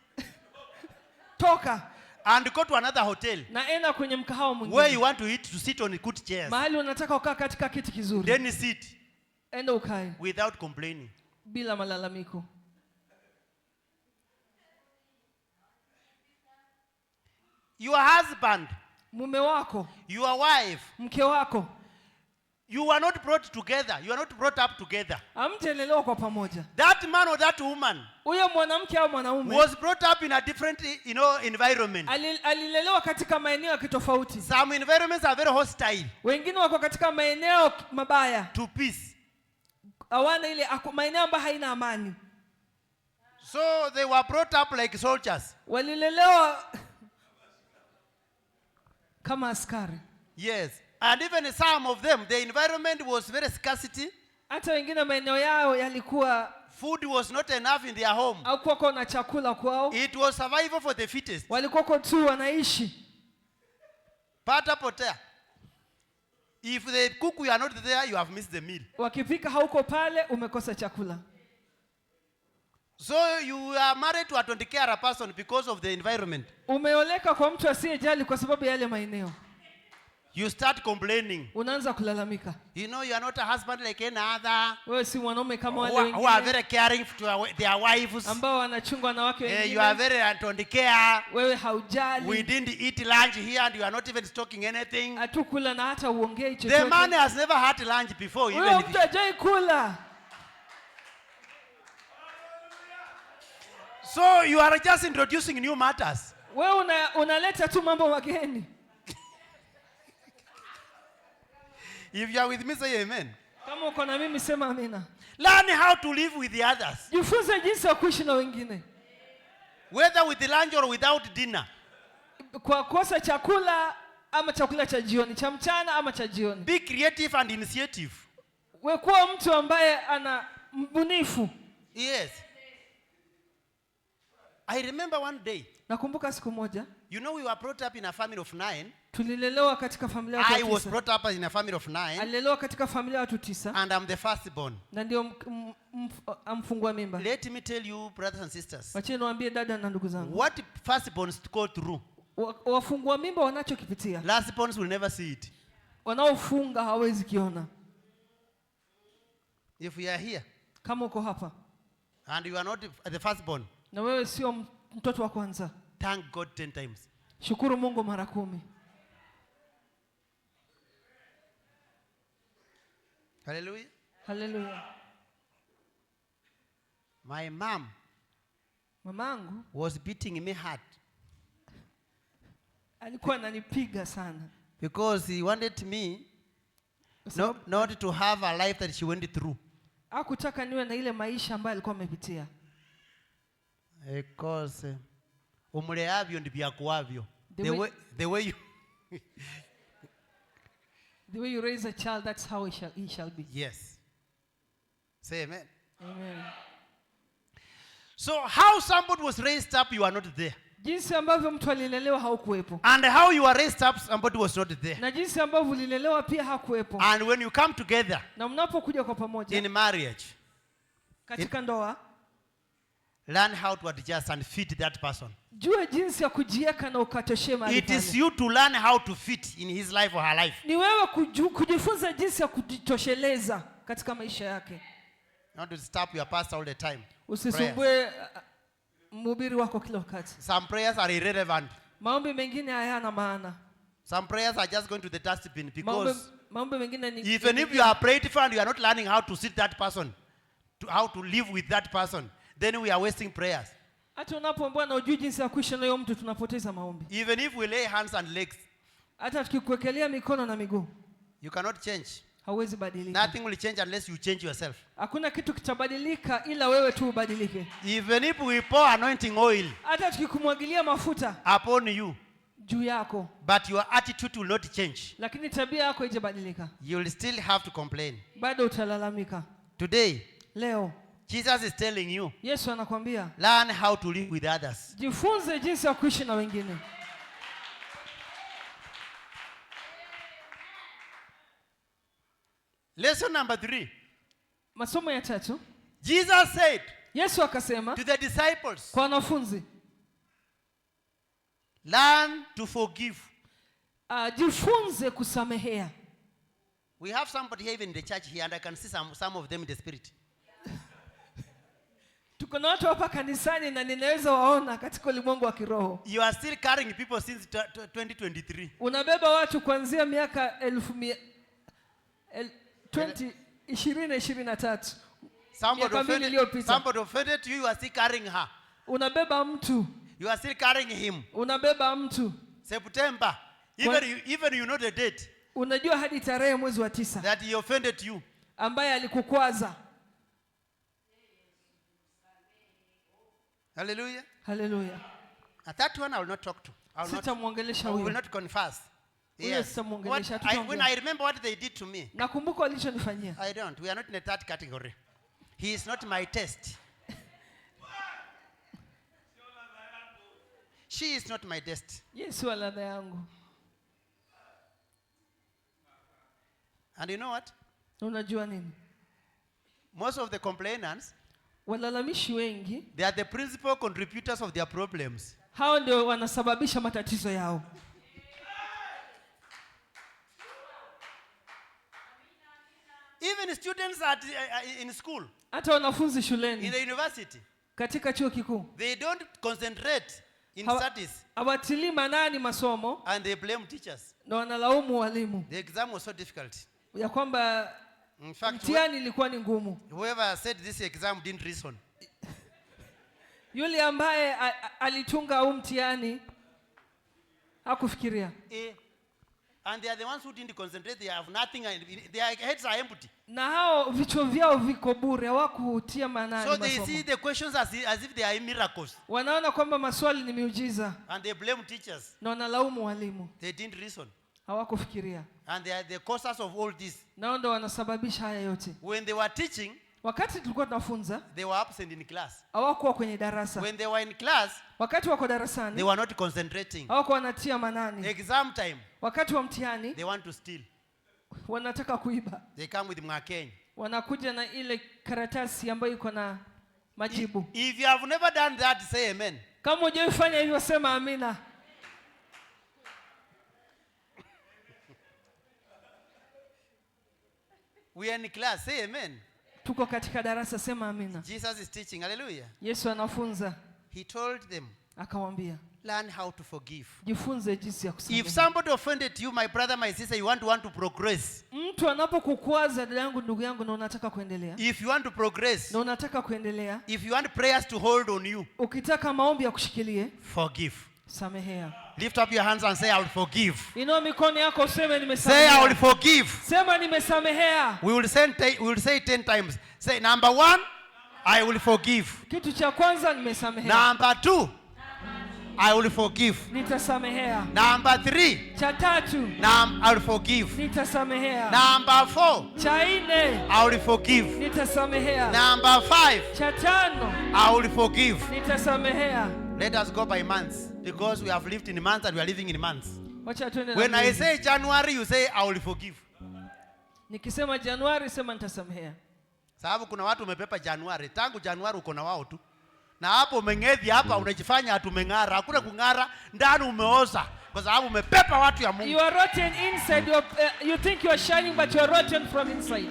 A: Toka.
B: And go to another hotel.
A: Na enda kwenye mkahawa mwingine.
B: Where you want to eat, to sit on good chairs.
A: Mahali unataka ukaa katika kiti kizuri.
B: Then sit.
A: Enda ukae.
B: Without complaining.
A: Bila malalamiko.
B: Your husband.
A: Mume wako.
B: Your wife.
A: Mke wako.
B: You are not brought together. You are not brought up together.
A: Hamjalelewa kwa pamoja.
B: That man or that woman.
A: Huyo mwanamke au mwanaume.
B: Was brought up in a different, environment.
A: Alilelewa katika maeneo ya kitofauti.
B: Some environments are very hostile.
A: Wengine wako katika maeneo mabaya.
B: To peace.
A: Hawana ile maeneo ambayo haina amani.
B: So they were brought up like soldiers.
A: Walilelewa kama askari.
B: Yes. And even some of them, the environment was very scarcity.
A: Hata wengine maeneo yao yalikuwa
B: food was not enough in their home.
A: Hakuwa na chakula kwao.
B: It was survival for the fittest.
A: Walikuwa tu wanaishi.
B: Pata potea. If the cook you are not there, you have missed the meal.
A: Wakipika hauko pale, umekosa chakula.
B: So you are married to a 20-carer person because of the environment.
A: Umeoleka kwa mtu asiyejali kwa sababu ya yale maeneo.
B: You start complaining.
A: unaanza kulalamika.
B: You know you are not a husband like any other.
A: Wewe si mwanaume kama wale
B: Who are
A: wengine
B: very caring to their wives.
A: ambao wanachunga wanawake
B: You are
A: wengine.
B: very don't care.
A: Wewe
B: We
A: haujali.
B: didn't eat lunch here and you are not even talking anything.
A: Hatukula na hata uongei
B: The
A: chochote.
B: man has never had lunch before, even
A: Wewe
B: if
A: mtu hajai kula.
B: so you are just introducing new matters.
A: Wewe unaleta tu mambo mageni.
B: If you are with me, say amen.
A: Kama uko na mimi sema amina.
B: Learn how to live with the others,
A: Jifunze jinsi ya kuishi na wengine.
B: whether with lunch or without dinner.
A: Kwa kosa chakula ama chakula cha jioni, cha mchana ama cha jioni.
B: Be creative and initiative.
A: Wewe kuwa mtu ambaye ana mbunifu.
B: Yes. I remember one day,
A: Nakumbuka siku moja
B: you know, we were brought up in a family of 9.
A: tulilelewa katika familia ya
B: I
A: watu
B: was
A: 9.
B: brought up in a family of 9,
A: Alilelewa katika familia ya watu 9
B: and I'm the firstborn.
A: na ndio amfungua mimba.
B: Let me tell you, brothers and sisters,
A: Wacha niwaambie dada na ndugu zangu.
B: what firstborns go through,
A: Wafungua mimba wanachokipitia.
B: lastborns will never see it.
A: Wanaofunga hawezi kiona.
B: If we are here
A: Kama uko hapa
B: and you are not the firstborn,
A: na wewe sio mtoto wa kwanza,
B: thank God 10 times.
A: shukuru Mungu mara 10.
B: Hallelujah.
A: Haleluya.
B: My mom
A: Mamangu
B: was beating me hard
A: alikuwa ananipiga sana
B: because he wanted me not to have a life that she went through.
A: hakutaka niwe na ile maisha ambayo alikuwa amepitia.
B: Because umuleavyo ndivyakuavyo.
A: The way you raise a child, that's how he shall be.
B: Yes. Say amen.
A: Amen.
B: So how somebody was raised up, you are not there.
A: Jinsi ambavyo mtu alilelewa haukuwepo.
B: And how you are raised up, somebody was not there.
A: Na jinsi ambavyo ulilelewa pia hakuwepo.
B: And when you come together
A: Na mnapokuja kwa pamoja
B: in marriage,
A: katika ndoa,
B: learn how to adjust and fit that person.
A: jua jinsi ya kujieka na ukatoshea mahali
B: It is
A: pale.
B: you to learn how to fit in his life or her life.
A: Ni wewe kujifunza jinsi ya kujitosheleza katika maisha yake.
B: Not to stop your pastor all the time.
A: Usisumbue mhubiri wako kila wakati.
B: Some prayers are irrelevant.
A: Maombi mengine hayana maana.
B: Some prayers are just going to the dustbin because
A: Maombi mengine ni
B: even if you are prayed for and you are not learning how to sit that person, how to live with that person, then we are wasting prayers.
A: hata unapoomba na ujui jinsi ya kuishi na huyo mtu tunapoteza maombi.
B: Even if we lay hands and legs,
A: Hata tukikuwekelea mikono na miguu,
B: you cannot change.
A: hauwezi badilika.
B: Nothing will change unless you change yourself.
A: Hakuna kitu kitabadilika ila wewe tu ubadilike.
B: Even if we pour anointing oil
A: Hata tukikumwagilia mafuta
B: upon you,
A: juu yako,
B: but your attitude will not change,
A: lakini tabia yako haijabadilika,
B: you will still have to complain.
A: bado utalalamika.
B: Today,
A: Leo
B: Jesus is telling you,
A: Yesu anakuambia
B: learn how to live with others.
A: jifunze jinsi ya kuishi na wengine.
B: Lesson number 3.
A: Masomo ya 3,
B: Jesus said
A: Yesu akasema
B: to the disciples,
A: kwa wanafunzi,
B: learn to forgive.
A: jifunze kusamehea.
B: We have somebody here even in the church here, and I can see some of them in the spirit.
A: Tuko na watu hapa kanisani na ninaweza waona katika ulimwengu wa kiroho.
B: You are still carrying people since 2023.
A: Unabeba watu kuanzia miaka 2023.
B: Somebody offended you, you are still carrying her.
A: Unabeba mtu.
B: You are still carrying him.
A: Unabeba mtu.
B: September. Even you know the date.
A: Unajua hadi tarehe mwezi wa 9.
B: That he offended you.
A: Ambaye alikukwaza.
B: Hallelujah.
A: Hallelujah.
B: That one I will not talk to. I will not confess. Yes. When I remember what they did to me,
A: nakumbuka walichonifanyia.
B: I don't. We are not in that category. He is not my test. She is not my test.
A: Yesu wa ladha yangu.
B: And you know what?
A: Unajua nini?
B: Most of the complainants,
A: walalamishi wengi,
B: they are the principal contributors of their problems.
A: Hao ndio wanasababisha matatizo yao.
B: Even students in school,
A: hata wanafunzi
B: in
A: shuleni,
B: the university,
A: katika chuo kikuu
B: they don't concentrate in
A: Hawa-
B: studies
A: hawatilii maanani masomo
B: and they blame teachers.
A: na wanalaumu walimu
B: The exam was so difficult.
A: ya kwamba
B: In fact,
A: mtihani ilikuwa ni ngumu.
B: whoever said this exam didn't reason.
A: Yule ambaye alitunga huu mtihani hakufikiria,
B: And they are the ones who didn't concentrate. They have nothing, and their heads are empty.
A: na hao vichwa vyao viko bure, hawakutia maanani
B: So they
A: masomo.
B: see the questions as if they are miracles.
A: Wanaona kwamba maswali ni miujiza
B: And they blame teachers.
A: na wanalaumu walimu,
B: They didn't reason.
A: hawakufikiria.
B: And they are the causes of all this.
A: Nao ndo wanasababisha haya yote.
B: When they were teaching,
A: Wakati tulikuwa tunafunza,
B: they were absent in class.
A: hawakuwa kwenye darasa.
B: When they were in class,
A: Wakati wako
B: they
A: darasani,
B: were not concentrating.
A: hawakuwa wanatia maanani.
B: Exam time,
A: Wakati wa mtihani,
B: they want to steal.
A: wanataka kuiba.
B: They come with mwakeny.
A: Wanakuja na ile karatasi ambayo iko na majibu.
B: If you have never done that, say amen.
A: Kama hujawahi fanya hivyo, sema amina.
B: We are in class, say amen.
A: Tuko katika darasa, sema amina.
B: Jesus is teaching, hallelujah.
A: Yesu anafunza,
B: He told them,
A: akawaambia,
B: learn how to forgive.
A: jifunze jinsi ya
B: If
A: kusamehe.
B: somebody offended you, my brother, my sister, you want to progress.
A: Mtu anapokukwaza, dada yangu, ndugu yangu, na unataka kuendelea,
B: If you want to progress,
A: na unataka kuendelea,
B: if you want prayers to hold on you,
A: ukitaka maombi ya kushikilie,
B: forgive.
A: samehea.
B: Lift up your hands and say, I will forgive.
A: Inua mikono yako useme
B: Say, I will
A: nimesamehea.
B: forgive.
A: Sema nimesamehea.
B: We will say 10 times. Say, number 1, I will forgive.
A: Kitu cha kwanza, nimesamehea.
B: Number 2, I will forgive.
A: Nitasamehea.
B: Number 3,
A: Cha tatu,
B: I will forgive.
A: nitasamehea.
B: Number 4,
A: Cha nne,
B: I will forgive.
A: nitasamehea.
B: Number 5,
A: Cha tano,
B: I will forgive.
A: nitasamehea.
B: Let us go by months, because we have lived in months and we are living in months.
A: Wacha tuende na
B: When I
A: miezi.
B: say January, you say I will forgive.
A: Nikisema Januari, sema nitasamehea.
B: Sababu kuna watu umepepa Januari, tangu Januari uko na wao tu. Na hapo umeng'edhi hapa unajifanya hatumeng'ara. Hakuna kung'ara, ndani umeoza kwa sababu umepepa watu ya Mungu.
A: You are rotten inside. You think you are shining, but you are rotten from inside.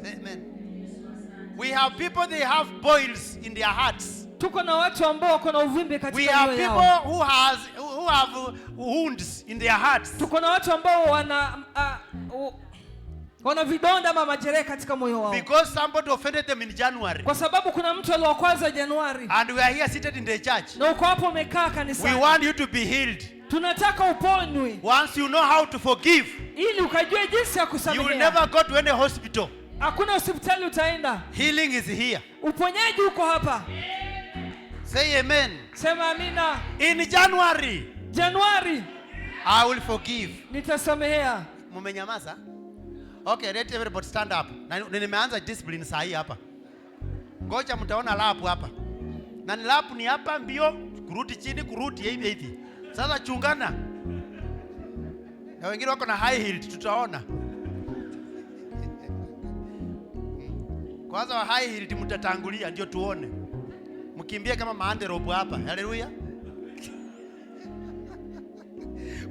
B: Amen. We have people, they have boils in their hearts.
A: Tuko na watu ambao wako na uvimbe
B: We
A: katika
B: have
A: mioyo
B: people
A: yao.
B: who have wounds in their hearts.
A: Tuko na watu ambao wana vidonda ama majeraha katika moyo wao,
B: Because somebody offended them in January.
A: kwa sababu kuna mtu aliwakwaza Januari,
B: And we are here seated in the church.
A: na uko hapo umekaa
B: We
A: kanisani.
B: want you to be healed.
A: Tunataka uponywe
B: Once you know how to forgive,
A: ili ukajue jinsi ya
B: you will
A: kusamehea.
B: never go to any hospital.
A: Hakuna hospitali utaenda,
B: Healing is here.
A: uponyaji uko hapa.
B: Say amen.
A: Sema amina.
B: In January,
A: Januari,
B: I will forgive.
A: nitasamehea.
B: Mumenyamaza? Okay, let everybody stand up. Na nimeanza discipline saa hii hapa. Ngoja mtaona lapu hapa. Na ni lapu ni hapa mbio, kurudi chini, kurudi hivi hivi. Sasa chungana. Na wengine wako na high heel, tutaona. Kwanza wa high heel mtatangulia ndio tuone. Mkimbie kama maanderobu hapa. Haleluya.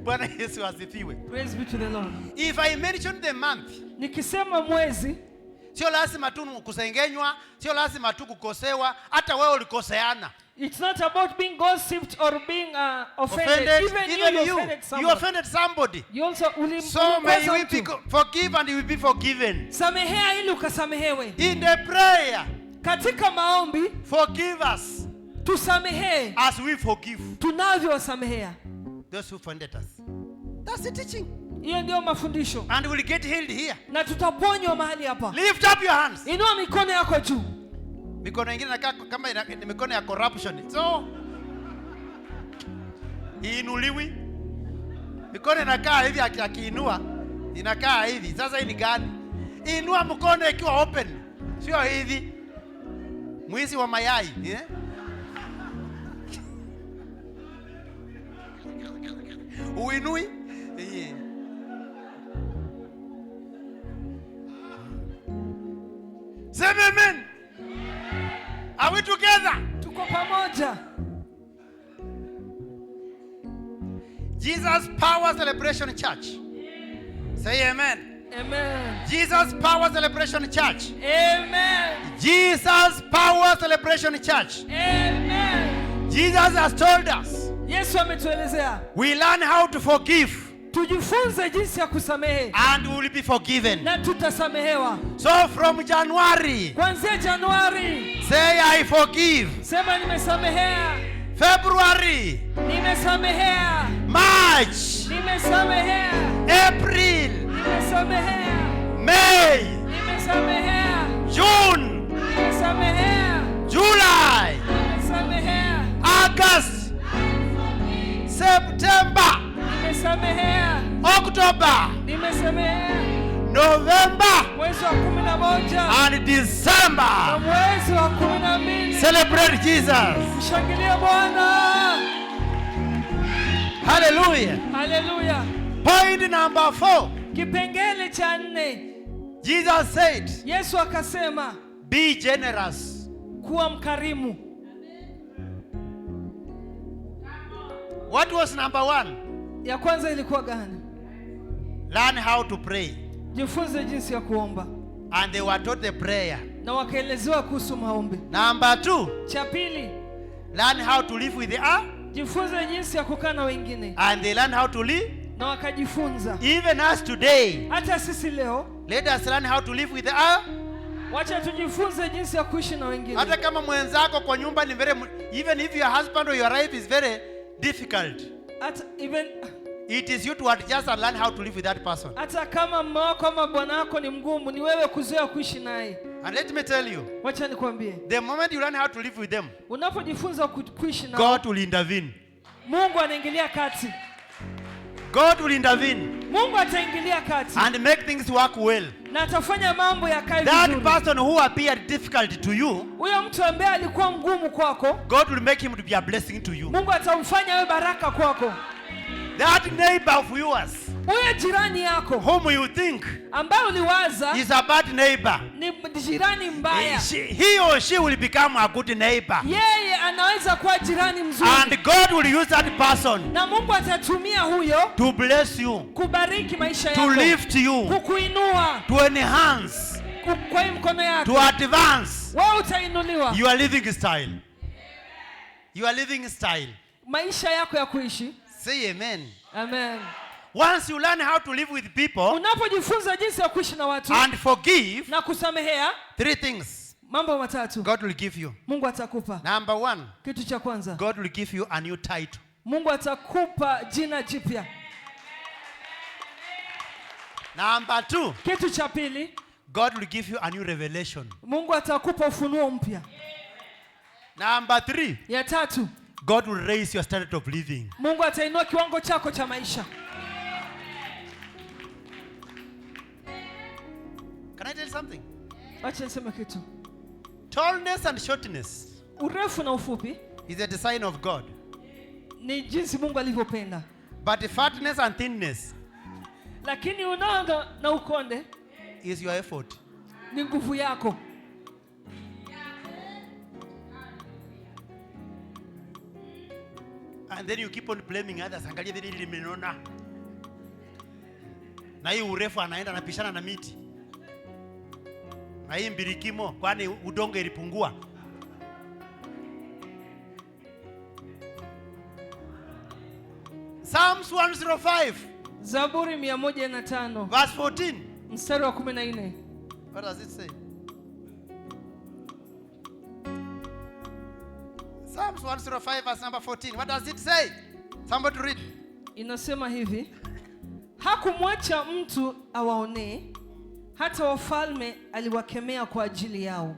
B: Bwana Yesu asifiwe.
A: Praise be to the Lord.
B: If I mention the month,
A: Nikisema mwezi,
B: sio lazima tu kusengenywa, sio lazima tu kukosewa, hata wewe ulikoseana.
A: it's not about being gossiped or being offended.
B: Offended,
A: Even
B: even
A: you
B: you.
A: offended
B: You
A: somebody.
B: offended somebody.
A: You also
B: So may we be
A: mtu.
B: forgive and you will be forgiven.
A: Samehea ili ukasamehewe.
B: In the prayer,
A: Katika maombi
B: forgive us
A: tusamehee
B: as we forgive
A: tunavyowasamehea.
B: those who offended us. That's the teaching.
A: Hiyo ndio mafundisho,
B: And we'll get healed here.
A: na tutaponywa mahali hapa.
B: Lift up your hands.
A: Inua mikono yako juu.
B: Mikono ingine inakaa kama ni mikono ya corruption. So iinuliwi. Mikono inakaa hivi akiinua inakaa hivi. Sasa hii ni gani? Inua mkono ikiwa open. Sio hivi. Mwizi wa mayai, eh? Uinui? Yeah. Say amen. Are we together?
A: Tuko pamoja.
B: Jesus Power Celebration Church. Say amen.
A: Amen.
B: Jesus Power Celebration Church.
A: Amen.
B: Jesus Power Celebration Church.
A: Amen.
B: Jesus has told us
A: Yesu ametuelezea
B: we learn how to forgive
A: tujifunze jinsi ya kusamehe
B: and we will be forgiven.
A: na tutasamehewa.
B: So from January,
A: Kuanzia Januari
B: say I forgive.
A: sema nimesamehea.
B: February,
A: Nimesamehea.
B: March,
A: Nimesamehea.
B: April,
A: Nimesamehea.
B: May,
A: Nimesamehea.
B: June,
A: Nimesamehea.
B: July,
A: Nimesamehea.
B: August, September,
A: Nimesamehea.
B: October,
A: Nimesamehea.
B: November,
A: Mwezi wa 11
B: and
A: na
B: December.
A: mwezi wa 12.
B: Celebrate Jesus.
A: Mshangilie Bwana.
B: Hallelujah.
A: Haleluya.
B: Point number 4.
A: Kipengele cha 4.
B: Jesus said,
A: Yesu akasema
B: be generous.
A: kuwa mkarimu.
B: What was number 1?
A: Ya kwanza ilikuwa gani?
B: Learn how to pray.
A: Jifunze jinsi ya kuomba.
B: And they were taught the prayer.
A: Na wakaelezewa kuhusu maombi.
B: Number 2,
A: Cha pili,
B: learn how to live with the earth.
A: jifunze jinsi ya kukaa na wengine.
B: And they learn how to live.
A: Na wakajifunza.
B: Even us today,
A: Hata sisi leo,
B: let us learn how to live with the earth.
A: wacha tujifunze jinsi ya kuishi na wengine.
B: Hata kama mwenzako kwa nyumba ni even if your husband or your wife is very difficult,
A: Hata even
B: it is you to adjust and learn how to live with that person.
A: hata kama mume wako ama bwana wako ni mgumu, ni wewe kuzoea kuishi naye.
B: And let me tell you,
A: Wacha nikwambie,
B: the moment you learn how to live with them,
A: unapojifunza kuishi nao,
B: God will intervene.
A: Mungu anaingilia kati.
B: God will intervene
A: Mungu ataingilia kati
B: and make things work well.
A: na atafanya mambo yakae
B: That
A: vizuri.
B: person who appeared difficult to you,
A: Huyo mtu ambaye alikuwa mgumu kwako,
B: God will make him to be a blessing to you.
A: Mungu atamfanya awe baraka kwako.
B: That neighbor of yours,
A: Huyo jirani yako
B: whom you think
A: ambaye uliwaza
B: is a bad neighbor,
A: ni jirani mbaya,
B: he or she will become a good neighbor.
A: yeye anaweza kuwa jirani mzuri.
B: And God will use that person
A: Na Mungu atatumia huyo
B: to bless you,
A: kubariki maisha
B: to
A: yako,
B: lift you,
A: kukuinua
B: to enhance,
A: kwa hii mkono yako.
B: to advance
A: Wewe utainuliwa.
B: your living style. Your living style.
A: Maisha yako ya kuishi.
B: Say amen.
A: Amen.
B: Once you learn how to live with people
A: Unapojifunza jinsi ya kuishi na watu
B: and forgive,
A: na kusamehea,
B: 3 things
A: mambo matatu
B: God will give you.
A: Mungu atakupa.
B: Number 1,
A: Kitu cha kwanza,
B: God will give you a new title.
A: Mungu atakupa jina jipya.
B: Number 2,
A: Kitu cha pili,
B: God will give you a new revelation.
A: Mungu atakupa ufunuo mpya.
B: Number 3,
A: Ya tatu,
B: God will raise your standard of living.
A: Mungu atainua kiwango chako cha maisha.
B: Can I tell you something?
A: Acha niseme kitu.
B: Tallness and shortness
A: Urefu na ufupi
B: is a design of God.
A: ni jinsi Mungu alivyopenda.
B: But fatness and thinness
A: Lakini unono na ukonde
B: is your effort.
A: ni nguvu yako.
B: And then you keep on blaming others. Angalia vile limenona. Na hii urefu anaenda anapishana na miti. Na hii mbirikimo kwani udongo ilipungua. Psalms 105
A: Zaburi 105
B: verse 14.
A: mstari wa 14.
B: What does it say? Psalms 105 verse number 14. What does it say? Somebody read.
A: Inasema hivi, hakumwacha mtu awaonee, hata wafalme aliwakemea kwa ajili yao.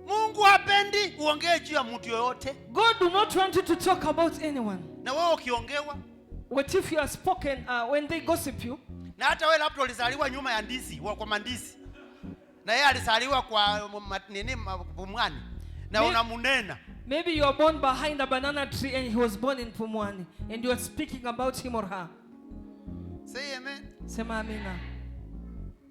B: Mungu hapendi uongee juu ya mtu yoyote.
A: God do not want you to talk about anyone.
B: Na wewe ukiongewa,
A: What if you are spoken when they gossip you?
B: na hata wewe labda ulizaliwa nyuma ya ndizi, kwa mandisi. Na yeye alizaliwa kwa Pumwani. Na unamunena.
A: Maybe you are born behind a banana tree and he was born in Pumwani and you are speaking about him or her.
B: Say amen.
A: Sema amina.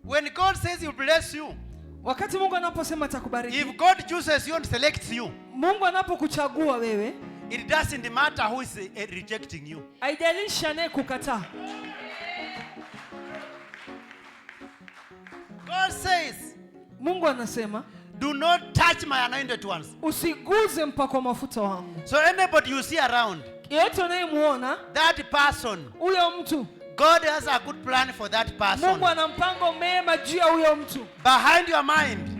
B: When God says he will bless you,
A: Wakati Mungu anaposema atakubariki,
B: if God chooses you and selects you,
A: Mungu anapokuchagua wewe,
B: it doesn't matter who is rejecting you.
A: haijalishi anayekukataa.
B: God says,
A: Mungu anasema
B: do not touch my anointed ones.
A: usiguze mpako wa mafuta wangu.
B: So anybody you see around,
A: Yeyote unayemuona
B: that person,
A: huyo mtu,
B: God has a good plan for that person.
A: Mungu ana mpango mema juu ya huyo mtu.
B: Behind your mind,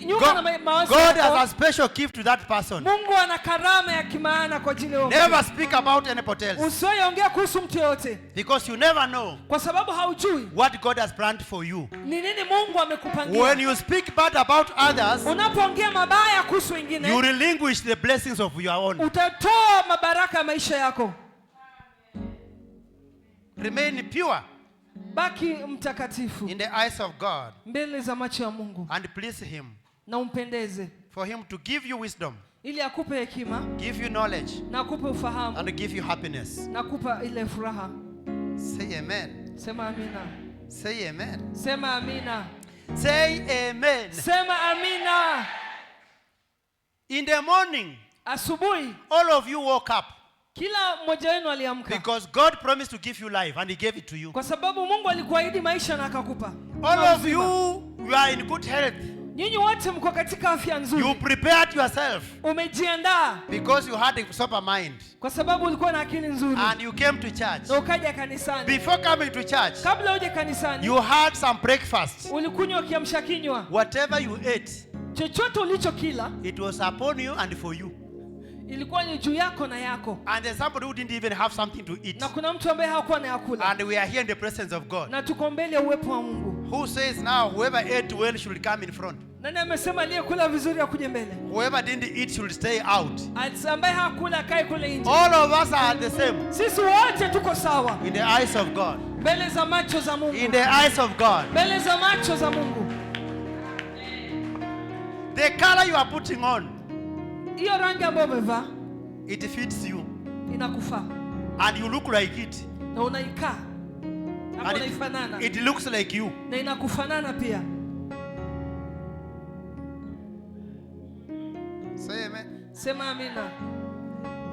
A: Nyuma na mawazo
B: God has a
A: yako,
B: special gift to that person.
A: Mungu ana karama ya kimaana kwa ajili ya huyo
B: Never
A: mtu.
B: speak about anybody else,
A: Usiongea kuhusu mtu yote,
B: because you never know
A: kwa sababu haujui
B: what God has planned for you.
A: ni nini Mungu amekupangia.
B: When you speak bad about others,
A: Unapoongea mabaya kuhusu wengine,
B: you relinquish the blessings of your own.
A: utatoa mabaraka ya maisha yako.
B: Remain pure
A: Baki mtakatifu
B: in the eyes of God
A: mbele za macho ya Mungu
B: and please Him,
A: na umpendeze,
B: for Him to give you wisdom,
A: ili akupe hekima
B: give you knowledge,
A: na akupe ufahamu
B: and give you happiness.
A: na kupa ile furaha.
B: Say amen.
A: Sema amina.
B: Say amen.
A: Sema amina.
B: Say amen.
A: Sema amina.
B: In the morning,
A: Asubuhi
B: all of you woke up
A: kila mmoja wenu aliamka,
B: because God promised to give you life and He gave it to you.
A: kwa sababu Mungu alikuahidi maisha na akakupa.
B: All of you are in good health.
A: Nyinyi wote mko katika afya nzuri.
B: You prepared yourself
A: Umejiandaa
B: because you had a sober mind
A: kwa sababu ulikuwa na akili nzuri
B: and you came to church.
A: na ukaja kanisani.
B: Before coming to church,
A: Kabla uje kanisani,
B: you had some breakfast.
A: ulikunywa kiamsha kinywa.
B: Whatever you ate,
A: Chochote ulichokila
B: it was upon you and for you.
A: ilikuwa ni juu yako na yako,
B: And there's somebody who didn't even have something to eat.
A: na kuna mtu ambaye hakuwa na yakula,
B: And we are here in the presence of God,
A: na tuko mbele ya uwepo wa Mungu.
B: who says now whoever ate well should come in front.
A: Nani amesema aliyekula vizuri akuje mbele?
B: Whoever didn't eat should stay out.
A: Ambaye hakula akae kule nje.
B: All of us are the same
A: Sisi wote tuko sawa
B: in the eyes of God.
A: mbele za macho za
B: In
A: Mungu,
B: the eyes of God.
A: mbele za macho za Mungu.
B: The color you are putting on,
A: Hiyo rangi ambayo umevaa
B: it fits you.
A: inakufaa
B: And you look like it.
A: na unaikaa na
B: And
A: unaifanana
B: it looks like you.
A: na inakufanana pia.
B: Say amen.
A: Sema amina.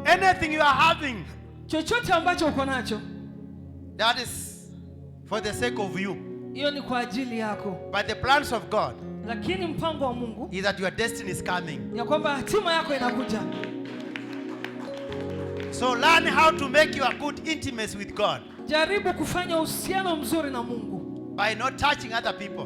B: Anything you are having,
A: Chochote ambacho uko nacho,
B: that is for the sake of you.
A: hiyo ni kwa ajili yako,
B: But the plans of God
A: lakini mpango wa Mungu
B: is that your destiny is coming.
A: ya kwamba hatima yako inakuja.
B: So learn how to make your good intimacy with God
A: Jaribu kufanya uhusiano mzuri na Mungu
B: by not touching other people.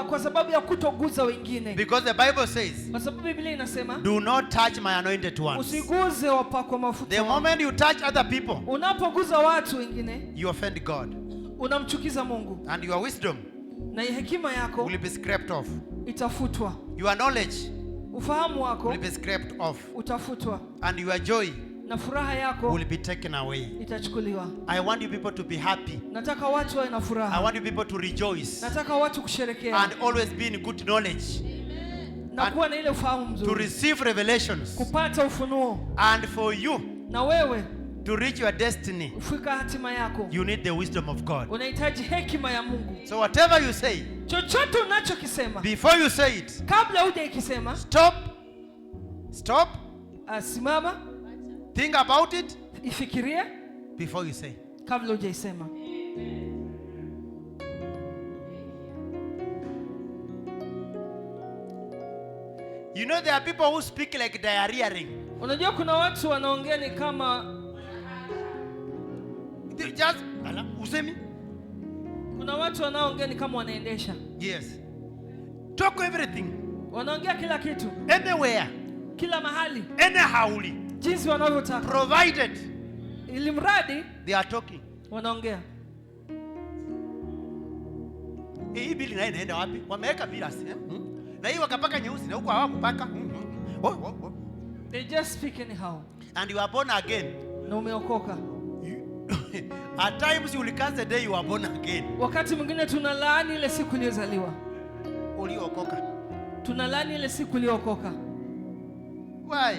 A: kwa sababu ya kutoguza wengine,
B: Because the Bible says,
A: kwa sababu Biblia inasema
B: do not touch my anointed ones.
A: usiguze wapakwa mafuta
B: The
A: wangu.
B: moment you touch other people,
A: Unapoguza watu wengine
B: you offend God.
A: unamchukiza Mungu,
B: And your wisdom
A: na hekima yako
B: will be scraped off.
A: itafutwa,
B: Your knowledge
A: ufahamu wako
B: will be scraped off.
A: utafutwa,
B: And your joy
A: na furaha yako
B: will be taken away.
A: itachukuliwa.
B: I want you people to be happy.
A: Nataka watu wawe na
B: I
A: furaha,
B: want you people to rejoice
A: nataka watu kusherekea
B: and always be in good knowledge,
A: na kuwa na ile ufahamu
B: to
A: mzuri,
B: receive revelations,
A: kupata ufunuo,
B: and for you
A: na wewe
B: to reach your destiny,
A: kufika hatima yako
B: you need the wisdom of God.
A: unahitaji hekima ya Mungu.
B: So whatever you say,
A: Chochote unachokisema,
B: before you say it,
A: kabla huja ikisema,
B: stop,
A: simama,
B: think about it
A: ifikirie
B: before you say.
A: kabla hujaisema.
B: You know there are people who speak like diarrhea ring.
A: Unajua kuna watu wanaongea ni kama
B: They just usemi.
A: kuna watu wanaongea ni kama wanaendesha,
B: Yes. Talk everything,
A: wanaongea kila kitu,
B: anywhere,
A: kila mahali,
B: anyhow,
A: jinsi wanavyotaka,
B: provided
A: ili mradi
B: they are talking.
A: wanaongea.
B: Hii bili naye inaenda wapi? Wameweka bila si. Na hii wakapaka nyeusi na huko hawakupaka.
A: They just speak anyhow.
B: And you are born again.
A: Na umeokoka.
B: At times you will curse the day you are born again.
A: Wakati mwingine tunalaani ile siku uliyozaliwa.
B: Uliokoka.
A: Tunalaani ile siku uliyookoka.
B: Why?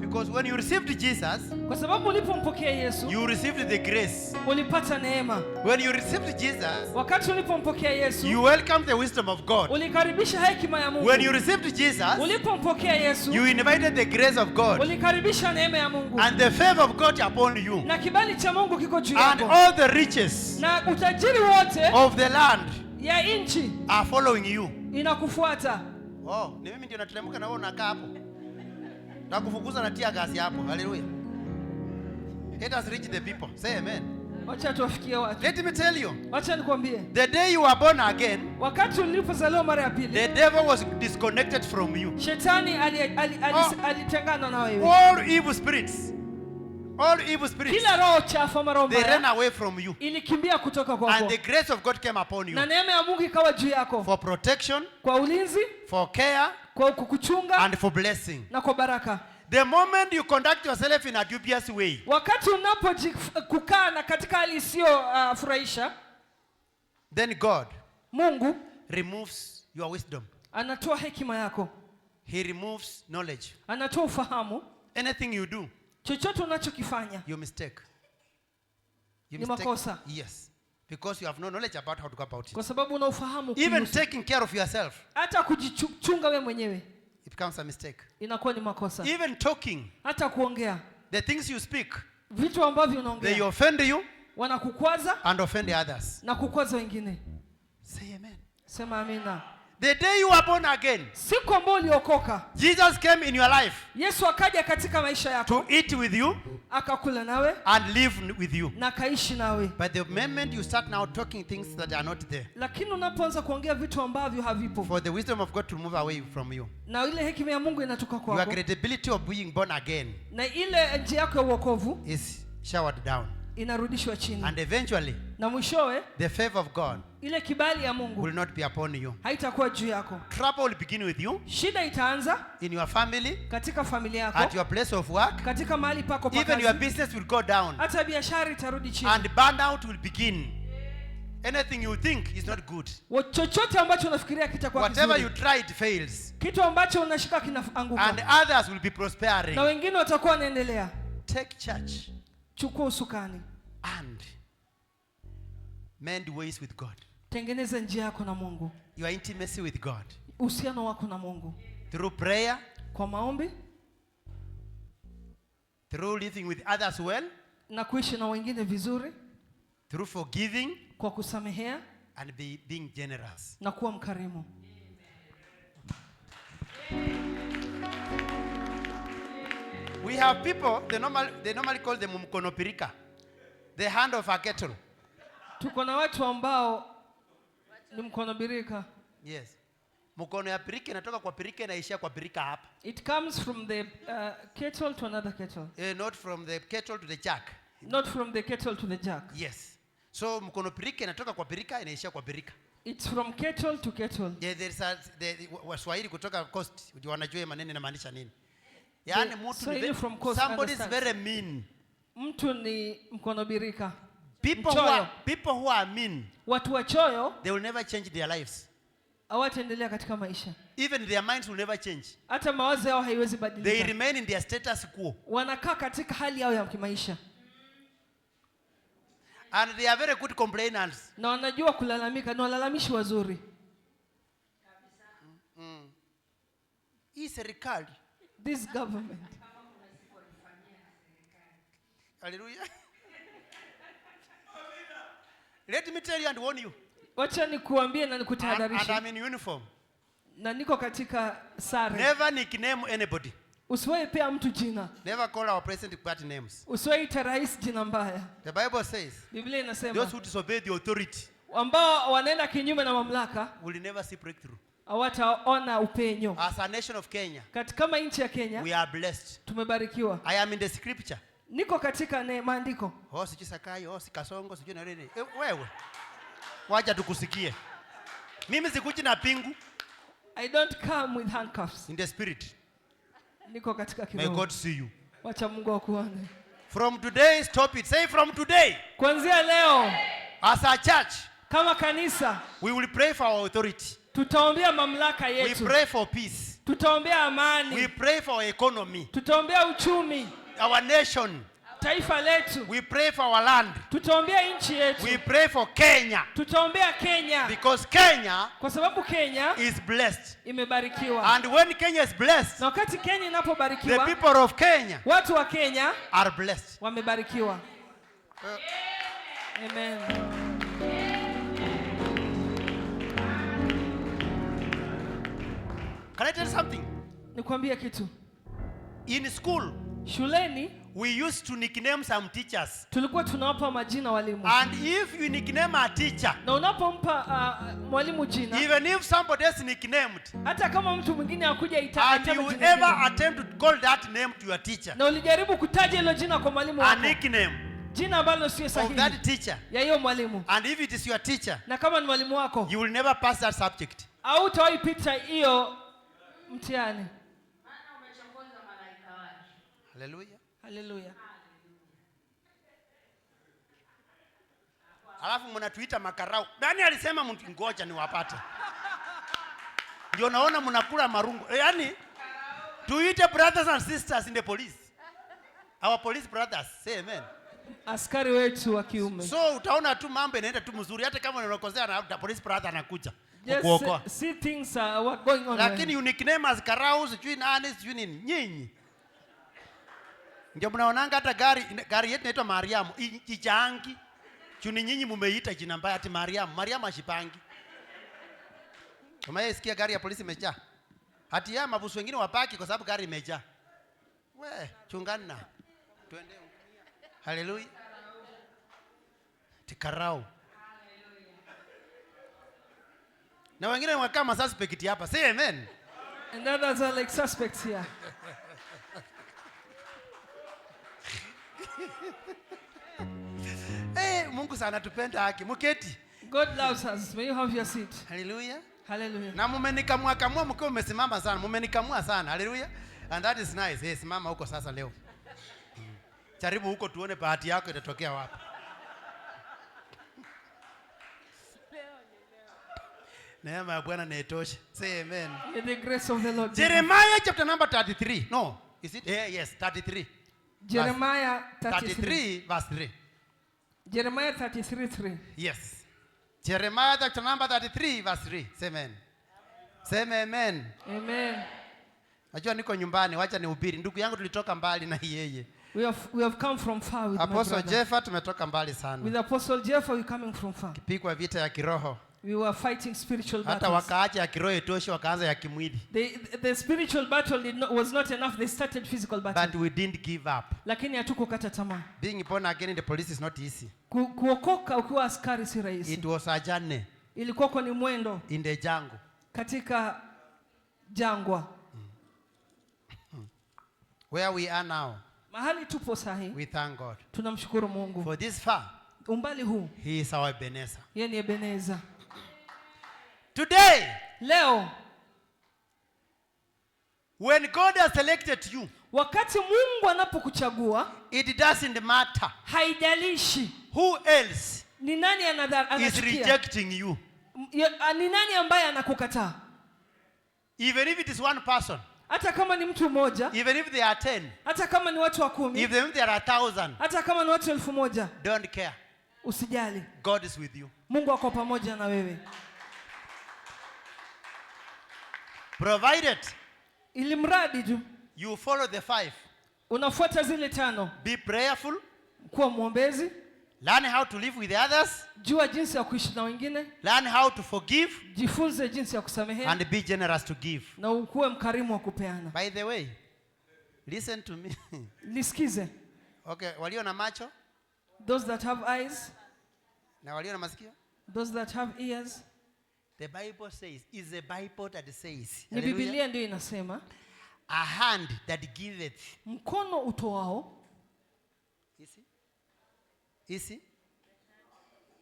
B: Because when you received Jesus,
A: kwa sababu ulipompokea Yesu,
B: you received the grace.
A: ulipata neema.
B: When you received Jesus,
A: Wakati ulipompokea Yesu,
B: you welcomed the wisdom of God.
A: ulikaribisha hekima ya Mungu.
B: When you received Jesus,
A: Ulipompokea Yesu,
B: you invited the grace of God.
A: ulikaribisha neema ya Mungu.
B: And the favor of God upon you.
A: Na kibali cha Mungu kiko juu
B: And
A: yako.
B: all the riches
A: Na utajiri wote
B: of the land
A: ya nchi
B: are following you.
A: inakufuata.
B: Oh, ni mimi ndio nateremka na wewe unakaa hapo. Nakufukuza na tia gasi hapo. Hallelujah. Let us reach the people. Say amen.
A: Wacha tuwafikie watu.
B: Let me tell you.
A: Wacha nikwambie.
B: The day you were born again,
A: Wakati ulipozaliwa mara ya pili,
B: the devil was disconnected from you.
A: Shetani alitengana na wewe.
B: All evil spirits.
A: Kila roho chafu ama roho
B: they ran
A: mbaya
B: away from you.
A: ilikimbia kutoka kwako.
B: And the grace of God came upon you.
A: Na neema ya Mungu ikawa juu yako.
B: For protection,
A: kwa ulinzi,
B: for care,
A: kwa kukuchunga,
B: and for blessing.
A: na kwa baraka.
B: The moment you conduct yourself in a dubious way,
A: wakati unapokukaa na katika hali isiyo furahisha,
B: then God
A: Mungu
B: removes your wisdom.
A: Anatoa hekima yako.
B: He removes knowledge.
A: Anatoa ufahamu.
B: Anything you do,
A: chochote unachokifanya,
B: you mistake.
A: Ni makosa.
B: Yes. Because you have no knowledge about how to go about it.
A: Kwa sababu una ufahamu.
B: Even taking care of yourself,
A: hata kujichunga wewe mwenyewe,
B: it becomes a mistake.
A: Inakuwa ni makosa.
B: Even talking,
A: hata kuongea,
B: the things you speak,
A: vitu ambavyo unaongea,
B: they offend you
A: wanakukwaza
B: and offend others.
A: na kukwaza wengine.
B: Say amen.
A: Sema amina.
B: The day you were born again,
A: siku ambayo uliokoka,
B: Jesus came in your life.
A: Yesu akaja katika maisha yako,
B: to eat with you,
A: akakula nawe,
B: and live with you.
A: na kaishi nawe.
B: But the moment you start now talking things that are not there,
A: lakini unapoanza kuongea vitu ambavyo havipo,
B: for the wisdom of God to move away from you,
A: na ile hekima ya Mungu inatoka kwako,
B: your credibility of being born again,
A: na ile njia yako ya wokovu
B: is showered down,
A: inarudishwa chini,
B: and eventually
A: na mwishowe
B: the favor of God
A: ile kibali ya Mungu
B: will not be upon you.
A: haitakuwa juu yako.
B: Trouble will begin with you.
A: Shida itaanza
B: in your family,
A: katika familia yako,
B: at your place of work,
A: katika mahali pako pa
B: even
A: kazi.
B: your business will go down,
A: hata biashara itarudi chini,
B: and burnout will begin. Anything you think is not good,
A: chochote ambacho unafikiria kitakuwa
B: whatever
A: kizuri,
B: you tried fails,
A: kitu ambacho unashika kinaanguka,
B: and others will be prospering.
A: na wengine watakuwa wanaendelea.
B: Take church,
A: chukua usukani,
B: and mend ways with God.
A: tengeneza njia yako na Mungu,
B: Your intimacy with God,
A: uhusiano wako na Mungu,
B: through prayer,
A: kwa maombi,
B: through living with others well,
A: na kuishi na wengine vizuri,
B: through forgiving,
A: kwa kusamehea,
B: and being generous.
A: na kuwa mkarimu.
B: We have people, they normally call them mkonopirika, the hand of a kettle.
A: Tuko na watu ambao ni mkono birika.
B: Yes. Mkono ya pirika inatoka kwa pirika inaishia kwa pirika hapa.
A: It comes from the kettle to another kettle.
B: Not from the kettle to the jug.
A: Not from the kettle to the jug.
B: Yes. So mkono pirika inatoka kwa pirika inaishia kwa pirika.
A: It's from kettle to kettle.
B: Yeah, there is Waswahili kutoka coast wanajua maneno inamaanisha nini. Yaani mtu somebody is very mean.
A: Mtu ni mkono birika.
B: People who are mean,
A: watu wachoyo,
B: they will never change their lives.
A: hawataendelea katika maisha.
B: Even their minds will never change.
A: Hata mawazo yao haiwezi badilika.
B: They remain in their status quo.
A: Wanakaa katika hali yao ya kimaisha.
B: And they are very good complainers.
A: Na wanajua kulalamika, ni walalamishi wazuri.
B: Hii serikali,
A: this government.
B: Hallelujah. Let me tell you and warn you.
A: Wacha nikuambie na nikutahadharishe.
B: And I'm in uniform.
A: Na niko katika sare.
B: Never nickname anybody.
A: Usiwahi pea mtu jina.
B: Never call our president party names.
A: Usiwahi ita rais jina mbaya.
B: The Bible says,
A: Biblia inasema,
B: those who disobey the authority,
A: ambao wanaenda kinyume na mamlaka,
B: will never see breakthrough.
A: hawataona upenyo.
B: As a nation of Kenya,
A: kama nchi ya Kenya,
B: we are blessed.
A: Tumebarikiwa.
B: I am in the scripture.
A: Niko katika maandiko.
B: Sijui Sakai, si Kasongo, sijui na nini. Wewe. Wacha tukusikie. Mimi sikuji na pingu.
A: I don't come with handcuffs.
B: In the spirit.
A: Niko katika kiroho.
B: May God see you.
A: Wacha Mungu akuone.
B: From today, stop it. Say from today.
A: Kuanzia leo,
B: as a church,
A: kama kanisa,
B: we will pray for our authority.
A: Tutaombea mamlaka yetu.
B: We pray for peace.
A: Tutaombea amani.
B: We pray for economy.
A: Tutaombea uchumi.
B: Our nation.
A: Taifa letu.
B: We pray for our land.
A: Tutaombea nchi yetu.
B: We pray for Kenya.
A: Tutaombea Kenya.
B: Because Kenya,
A: kwa sababu Kenya
B: is blessed.
A: Imebarikiwa.
B: And when Kenya is blessed,
A: na wakati Kenya inapobarikiwa,
B: the people of Kenya,
A: watu wa Kenya,
B: are blessed.
A: Wamebarikiwa. Amen.
B: Can I tell you something?
A: Nikwambie kitu.
B: In school,
A: Shuleni
B: we used to nickname some teachers.
A: tulikuwa tunawapa majina walimu.
B: And if you nickname a teacher,
A: Na unapompa mwalimu jina,
B: even if somebody else nicknamed,
A: hata kama mtu mwingine akuja
B: and you ever attempt to call that name to your teacher,
A: na ulijaribu kutaja hilo jina kwa mwalimu
B: a
A: wako,
B: nickname
A: jina ambalo sio
B: of
A: sahihi
B: that teacher,
A: ya hiyo mwalimu,
B: and if it is your teacher,
A: na kama ni mwalimu wako,
B: you will never pass that subject.
A: au utawahi pita hiyo mtihani.
B: Hallelujah.
A: Haleluya.
B: Alafu mnatuita makarau. Nani alisema mtu ngoja niwapate? Ndio naona mnakula marungu. Yaani tuite brothers and sisters in the police. Our police brothers. Say amen.
A: Askari wetu wa kiume.
B: So utaona tu mambo inaenda tu mzuri hata kama unakosea na police brother anakuja kukuokoa.
A: Yes, see things are going on.
B: Lakini you nickname as karau sijui nani sijui nini. Nyinyi. Ndio mnaonanga hata gari yetu inaitwa Mariamu ichangi. Chuni nyinyi mumeita jina mbaya ati Mariamu. Mariamu ashipangi. Umayesikia gari ya polisi imejaa. Hati ya mabusu wengine wapaki kwa sababu gari imejaa. We, chungana. Tuende. Hallelujah. Tikarau. Na wengine wakaa masuspect hapa. Say amen.
A: And others are like suspects here.
B: Hey, Mungu sana tupenda haki. Muketi.
A: God loves us. May you have your seat.
B: Hallelujah.
A: Hallelujah.
B: Na mumenikamua mkiwa mmesimama sana. Mumenikamua sana. Hallelujah. And that is nice. Hey, simama huko sasa leo. Jaribu huko tuone bahati yako itatokea wapi. Neema ya Bwana na itoshe. Say amen.
A: May the grace of the Lord.
B: Jeremiah chapter number 33. No. Is it? Yeah, yes, 33.
A: Jeremiah
B: 33 verse 3.
A: Jeremiah 33:3.
B: Yes. Jeremiah chapter number 33 verse 3. Say amen. Say amen.
A: Amen.
B: Najua niko nyumbani, wacha nihubiri. Ndugu yangu tulitoka mbali na yeye.
A: We have come from far with
B: Apostle
A: my brother.
B: Jeffa tumetoka mbali sana.
A: With Apostle Jeffa we coming from far.
B: Kipigwa vita ya kiroho.
A: We were fighting spiritual
B: Hata
A: battles.
B: wakaacha ya kiroho itoshi wakaanza ya kimwili.
A: The spiritual battle was not enough. They started physical battle.
B: But we didn't give up.
A: Lakini hatukukata tamaa.
B: Being born again in the police is not easy.
A: Kuokoka ukiwa askari si rahisi.
B: It was a journey.
A: Ilikuwa kwa ni mwendo
B: In the jungle.
A: katika jangwa.
B: Where we are now.
A: Mahali tupo sahi.
B: We thank God.
A: Tunamshukuru Mungu.
B: For this far.
A: Umbali huu.
B: He is our Ebenezer.
A: Yeye ni Ebeneza.
B: Today.
A: Leo.
B: When God has selected you.
A: Wakati Mungu anapokuchagua.
B: It doesn't matter.
A: Haijalishi.
B: Who else.
A: Ni nani anachukia?
B: Is rejecting you.
A: Ni nani ambaye anakukataa?
B: Even if it is one person.
A: Hata kama ni mtu mmoja.
B: Even if they are 10.
A: Hata kama ni watu 10.
B: Even if there are 1,000.
A: Hata kama ni watu 1000.
B: Don't care.
A: Usijali.
B: God is with you.
A: Mungu ako pamoja na wewe.
B: Provided.
A: Ilimradi tu.
B: You follow the 5.
A: Unafuata zile 5.
B: Be prayerful.
A: Kuwa mwombezi.
B: Learn how to live with others.
A: Jua jinsi ya kuishi na wengine.
B: Learn how to forgive.
A: Jifunze jinsi ya kusamehe.
B: And be generous to give.
A: Na ukuwe mkarimu wa kupeana.
B: By the way, listen to me.
A: Nisikize.
B: Okay, walio na macho?
A: Those that have eyes.
B: Na walio na masikio?
A: Those that have ears.
B: The Bible says, is the Bible that says.
A: Ni Biblia ndio inasema.
B: A hand that giveth.
A: Mkono utoao.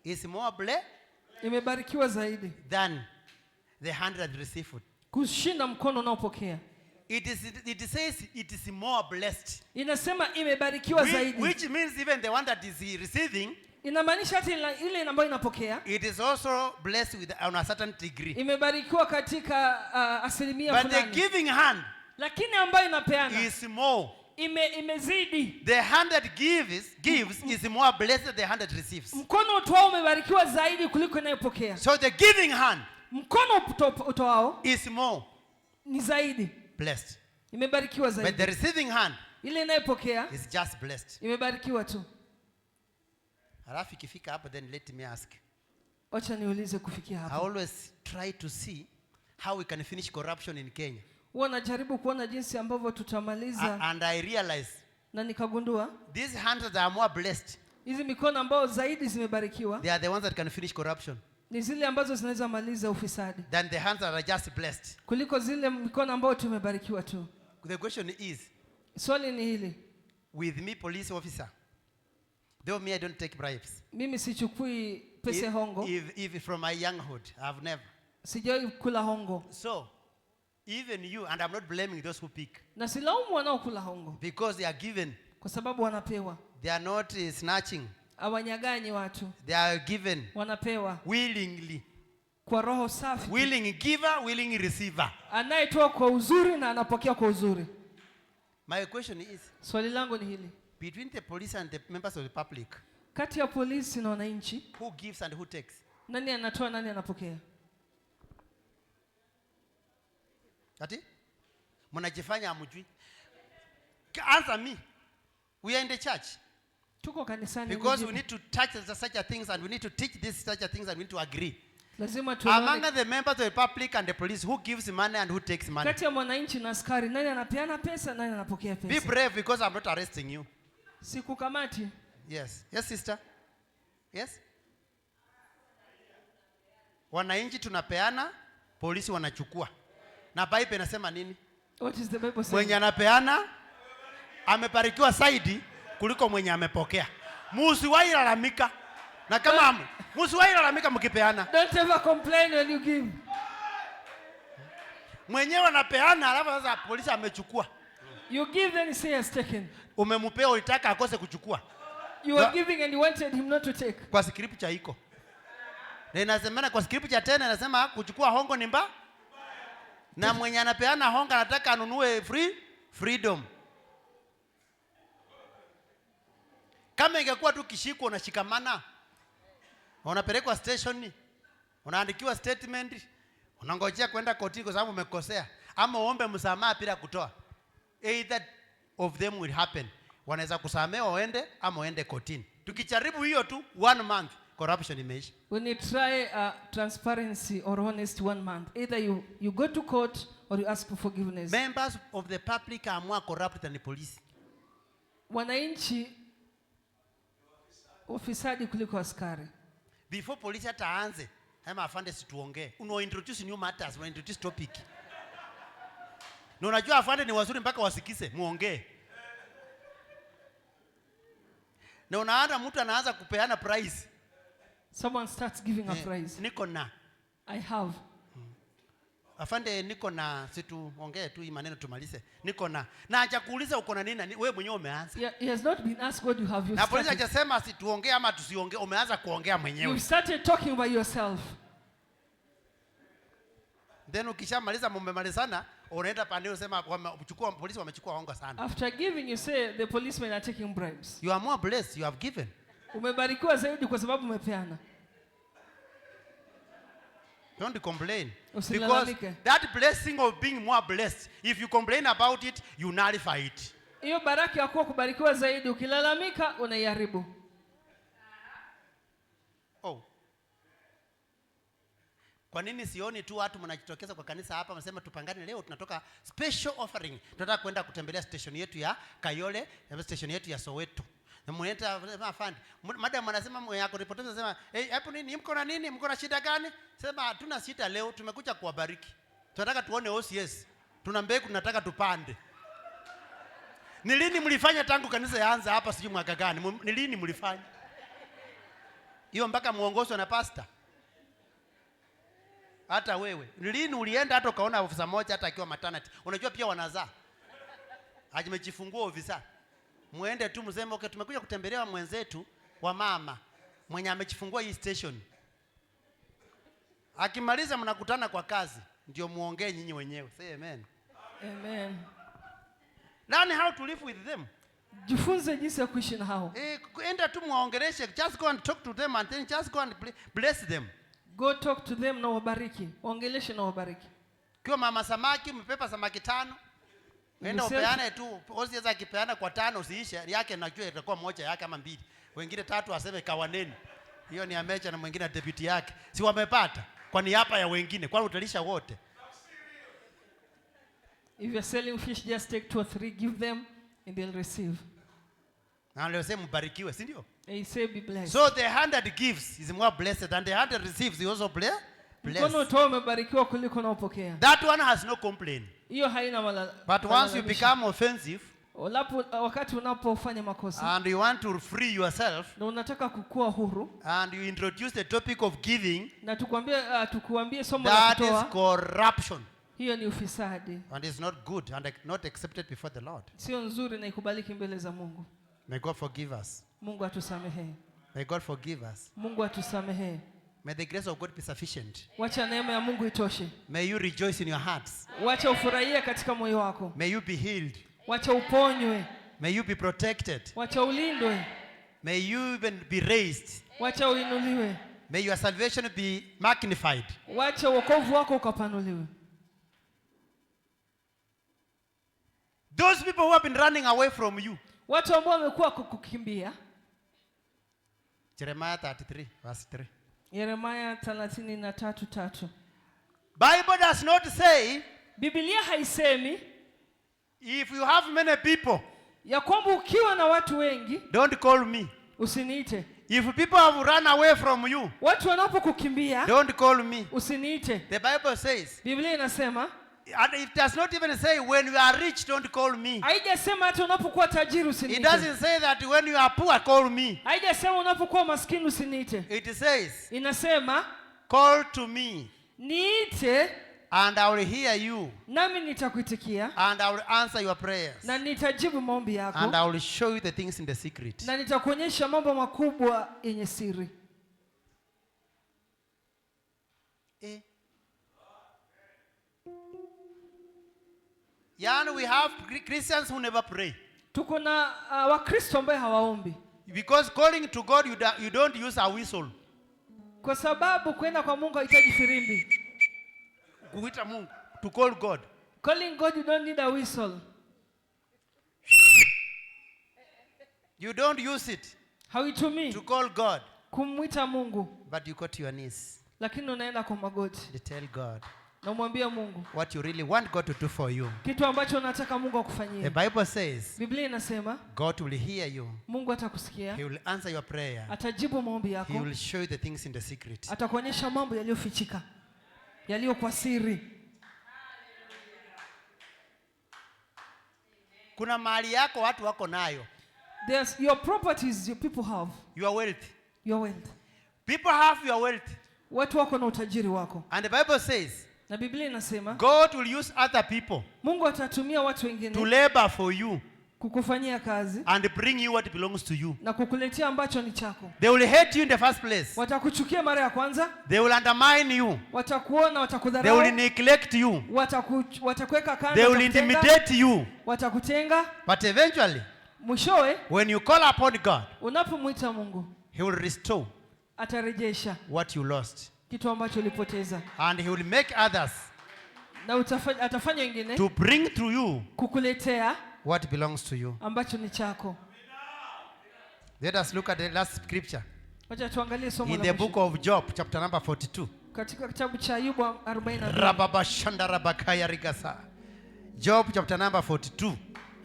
B: Is more blessed.
A: Imebarikiwa zaidi.
B: Than the hand that receiveth.
A: Kushinda mkono unaopokea.
B: It says it is more blessed.
A: Inasema imebarikiwa zaidi.
B: Which means even the one that is receiving.
A: Inamaanisha hata ile ambayo inapokea.
B: It is also blessed with on a certain degree.
A: Imebarikiwa katika asilimia fulani.
B: But the giving hand.
A: Lakini ambayo inapeana.
B: Is more.
A: Imezidi.
B: The hand that gives is more blessed than the hand that receives.
A: Mkono utoao umebarikiwa zaidi kuliko inayopokea.
B: So the giving hand.
A: Mkono utoao.
B: Is more.
A: Ni zaidi.
B: Blessed.
A: Imebarikiwa zaidi.
B: But the receiving hand.
A: Ile inayopokea.
B: Is just blessed.
A: Imebarikiwa tu.
B: Halafu ikifika hapo then let me ask.
A: Acha niulize kufikia hapo.
B: I always try to see how we can finish corruption in Kenya.
A: Huwa najaribu kuona jinsi ambavyo tutamaliza.
B: And I realize
A: Na nikagundua
B: these hands that are more blessed,
A: hizi mikono ambao zaidi zimebarikiwa
B: they are the ones that can finish corruption
A: ni zile ambazo zinaweza maliza ufisadi
B: than the hands that are just blessed.
A: kuliko zile mikono ambao tumebarikiwa tu.
B: The question is,
A: Swali ni hili.
B: with me police officer, though me I don't take bribes.
A: Mimi sichukui pesa hongo.
B: If from my younghood, I've never.
A: Sijawahi kula hongo.
B: So, even you, and I'm not blaming those who pick.
A: Na silaumu wanaokula hongo.
B: Because they are given.
A: Kwa sababu wanapewa.
B: They are not snatching.
A: Hawanyaganyi watu.
B: They are given.
A: Wanapewa.
B: Willingly.
A: Kwa roho safi.
B: Willing giver, willing receiver.
A: Anayetoa kwa uzuri na anapokea kwa uzuri.
B: My question is,
A: swali langu ni hili.
B: Between the police and the members of the public,
A: kati ya polisi na wananchi,
B: who gives and who takes?
A: Nani anatoa, nani anapokea?
B: Ati? Mnajifanya hamjui. Answer me. We are in the church.
A: Tuko kanisani.
B: Because we need to touch such a things and we need to teach this such a things and we need to agree.
A: Lazima
B: among the members of the public and the police, who gives money and who takes money?
A: Kati ya mwananchi na askari, nani anapeana pesa, nani anapokea pesa?
B: Be brave, because I'm not arresting you.
A: Sikukamati.
B: Yes. Yes, sister. Yes. Wananchi tunapeana, polisi wanachukua. Na Bible inasema nini?
A: What is the Bible saying?
B: Mwenye anapeana amebarikiwa zaidi kuliko mwenye amepokea. Msiwahi lalamika. Na kama msiwahi lalamika mkipeana.
A: Don't ever complain when you give.
B: Mwenyewe anapeana alafu sasa polisi amechukua.
A: You give then he says taken.
B: Umempea ulitaka akose kuchukua.
A: You are giving and you wanted him not to take.
B: Kwa scripture iko. Na inasemana kwa scripture tena inasema kuchukua hongo ni mbaya. Na mwenye anapeana hongo anataka anunue freedom. Kama ingekuwa tu kishiko unashikamana, unapelekwa station, unaandikiwa statement, unangojea kwenda kotini kwa sababu umekosea, ama uombe msamaha bila kutoa. Either of them will happen. Wanaweza kusamehewa waende ama waende kotini. Tukijaribu hiyo tu 1 month, corruption imeisha.
A: When you try transparency or honest 1 month, either you go to court or you ask for forgiveness.
B: Members of the public are more corrupt than the police.
A: Wananchi ufisadi kuliko askari.
B: Before police hata aanze, hema afande situongee. Introduce new matters, introduce topic. Na unajua afande ni wazuri mpaka wasikise, muongee. Na unaona mtu anaanza kupeana prize.
A: Someone starts giving a prize.
B: Niko na.
A: I have.
B: Afande niko na, situongee tu hii maneno tumalize. Niko na. Na acha kuuliza uko na nini, wewe mwenyewe umeanza.
A: He has not been asked what you have.
B: Na polisi hajasema situongee ama tusiongee, umeanza kuongea mwenyewe.
A: You started talking by yourself.
B: Then ukishamaliza mmemalizana, unaenda pande unasema wamechukua, polisi wamechukua hongo sana.
A: After giving you say the policemen are taking bribes.
B: You are more blessed, you have given.
A: Umebarikiwa zaidi kwa sababu umepeana.
B: Don't complain.
A: Because
B: that blessing of being more blessed, if you complain about it, you nullify it.
A: Hiyo baraka ya kuwa kubarikiwa zaidi, ukilalamika unaiharibu.
B: Oh. Kwa nini sioni tu watu mnajitokeza kwa kanisa hapa mnasema tupangane leo tunatoka special offering. Tunataka kwenda kutembelea station yetu ya Kayole, station yetu ya Soweto. Na mnaenda afande. Madam anasema yako report anasema, "Hey, hapo nini? Mko na nini? Mko na shida gani?" Sema hatuna shida leo, tumekuja kuwabariki. Tunataka tuone OCS. Tuna mbegu tunataka tupande. Ni lini mlifanya tangu kanisa yaanza hapa sijui mwaka gani? Ni lini mlifanya? Hiyo mpaka muongozwe na pastor. Hata wewe. Ni lini ulienda hata ukaona ofisa moja hata akiwa maternity? Unajua pia wanazaa. Hajimejifungua ofisa. Muende tu mseme okay, tumekuja kutembelea mwenzetu wa mama mwenye amejifungua hii station. Akimaliza mnakutana kwa kazi, ndio muongee nyinyi wenyewe. Say amen.
A: Amen.
B: Learn how to live with them.
A: Jifunze jinsi ya kuishi na hao.
B: Enda tu muongeleshe, just go and talk to them and then just go and bless them.
A: Go talk to them na wabariki. Waongeleshe na wabariki.
B: Kwa mama samaki, mpepa samaki 5. Nenda upeane tu, OCS akipeana kwa 5 usiishe, yake najua itakuwa moja yake ama 2. Wengine 3 aseme kawaneni. Hiyo ni amecha na mwingine deputy yake. Si wamepata kwa niaba ya wengine, kwani utalisha wote.
A: If you're selling fish, just take 2 or 3, give them, and they'll receive.
B: Na leo sema mbarikiwe, si ndio?
A: They say be blessed.
B: So the 100 gives is more blessed and the 100 receives is also blessed.
A: Mkono utoa umebarikiwa kuliko unaopokea.
B: That one has no complaint.
A: Hiyo haina
B: But once you become offensive
A: wakati unapofanya makosa
B: and you want to free yourself
A: na unataka kukua huru
B: and you introduce the topic of giving,
A: na tukuambie somo la
B: that is
A: kutoa,
B: corruption.
A: hiyo ni ufisadi.
B: And it's not good and not accepted before the Lord.
A: Sio nzuri na ikubaliki mbele za Mungu.
B: May God forgive us.
A: Mungu atusamehe.
B: May God forgive us.
A: Mungu atusamehe.
B: May the grace of God be sufficient.
A: Wacha neema ya Mungu itoshe.
B: May you rejoice in your hearts.
A: Wacha ufurahie katika moyo wako.
B: May you be healed.
A: Wacha uponywe.
B: May you be protected.
A: Wacha ulindwe.
B: May you even be raised.
A: Wacha uinuliwe.
B: May your salvation be magnified.
A: Wacha wokovu wako ukapanuliwe.
B: Those people who have been running away from you.
A: Watu ambao wamekuwa kukukimbia.
B: Jeremiah 33 verse 3.
A: Yeremia 33:3.
B: Bible does not say
A: Biblia haisemi
B: if you have many people,
A: ya kwamba ukiwa na watu wengi
B: don't call me.
A: usiniite.
B: If people have run away from you,
A: Watu wanapokukimbia
B: don't call me.
A: usiniite.
B: The Bible says,
A: Biblia inasema,
B: and it does not even say when you are rich, don't call me.
A: haijasema hata unapokuwa tajiri
B: It
A: usiniite.
B: doesn't say that when you are poor, call me.
A: Haijasema unapokuwa maskini usiniite.
B: It says,
A: Inasema
B: call to me
A: niite
B: and I will hear you
A: nami nitakuitikia
B: and I will answer your prayers
A: na nitajibu maombi yako
B: and I will show you the things in the secret.
A: na nitakuonyesha mambo makubwa yenye siri.
B: Yani we have Christians who never pray.
A: Tuko na Wakristo ambao hawaombi.
B: Because calling to God, you don't use a whistle.
A: Kwa sababu kwenda kwa Mungu haitaji firimbi.
B: Kuita Mungu, to call God.
A: Calling God, you don't need a whistle.
B: You don't use it
A: Hauitumii
B: to call God.
A: kumwita Mungu.
B: But you go to your knees.
A: Lakini unaenda kwa magoti.
B: You tell God
A: Na umwambie Mungu
B: what you really want God to do for you.
A: kitu ambacho unataka Mungu
B: The
A: akufanyie.
B: Bible says
A: Biblia inasema
B: God will hear you.
A: Mungu atakusikia,
B: He will answer your prayer.
A: atajibu maombi
B: He
A: yako,
B: will show you the things in the secret.
A: atakuonyesha mambo yaliyofichika, yaliyo kwa siri.
B: Kuna mali yako watu wako nayo.
A: There's your properties your people have.
B: Your wealth.
A: Your wealth.
B: People have your wealth.
A: Watu wako na utajiri wako.
B: And the Bible says
A: Na Biblia inasema
B: God will use other people
A: Mungu atatumia watu
B: to
A: wengine
B: labor for you
A: kukufanyia kazi
B: and bring you what belongs to you.
A: na kukuletea ambacho ni chako.
B: They will hate you in the first place.
A: Watakuchukia mara ya kwanza,
B: They will undermine you.
A: watakuona,
B: They
A: watakudharau,
B: will neglect you.
A: watakuweka kando,
B: They will
A: watakutenga,
B: intimidate you.
A: watakutenga.
B: But eventually,
A: Mwishowe
B: when you call upon God,
A: unapomwita Mungu
B: He will restore
A: atarejesha
B: what you lost.
A: kitu ambacho ulipoteza,
B: And He will make others
A: na atafanya wengine
B: to bring to you
A: kukuletea
B: what belongs to you.
A: ambacho ni chako.
B: Let us look at the last scripture.
A: Wacha tuangalie somo
B: In
A: la
B: the
A: mwisho
B: book of Job, chapter number 42.
A: katika kitabu cha Ayubu 42.
B: Rababashanda rabakaya rigasa. Job chapter number 42.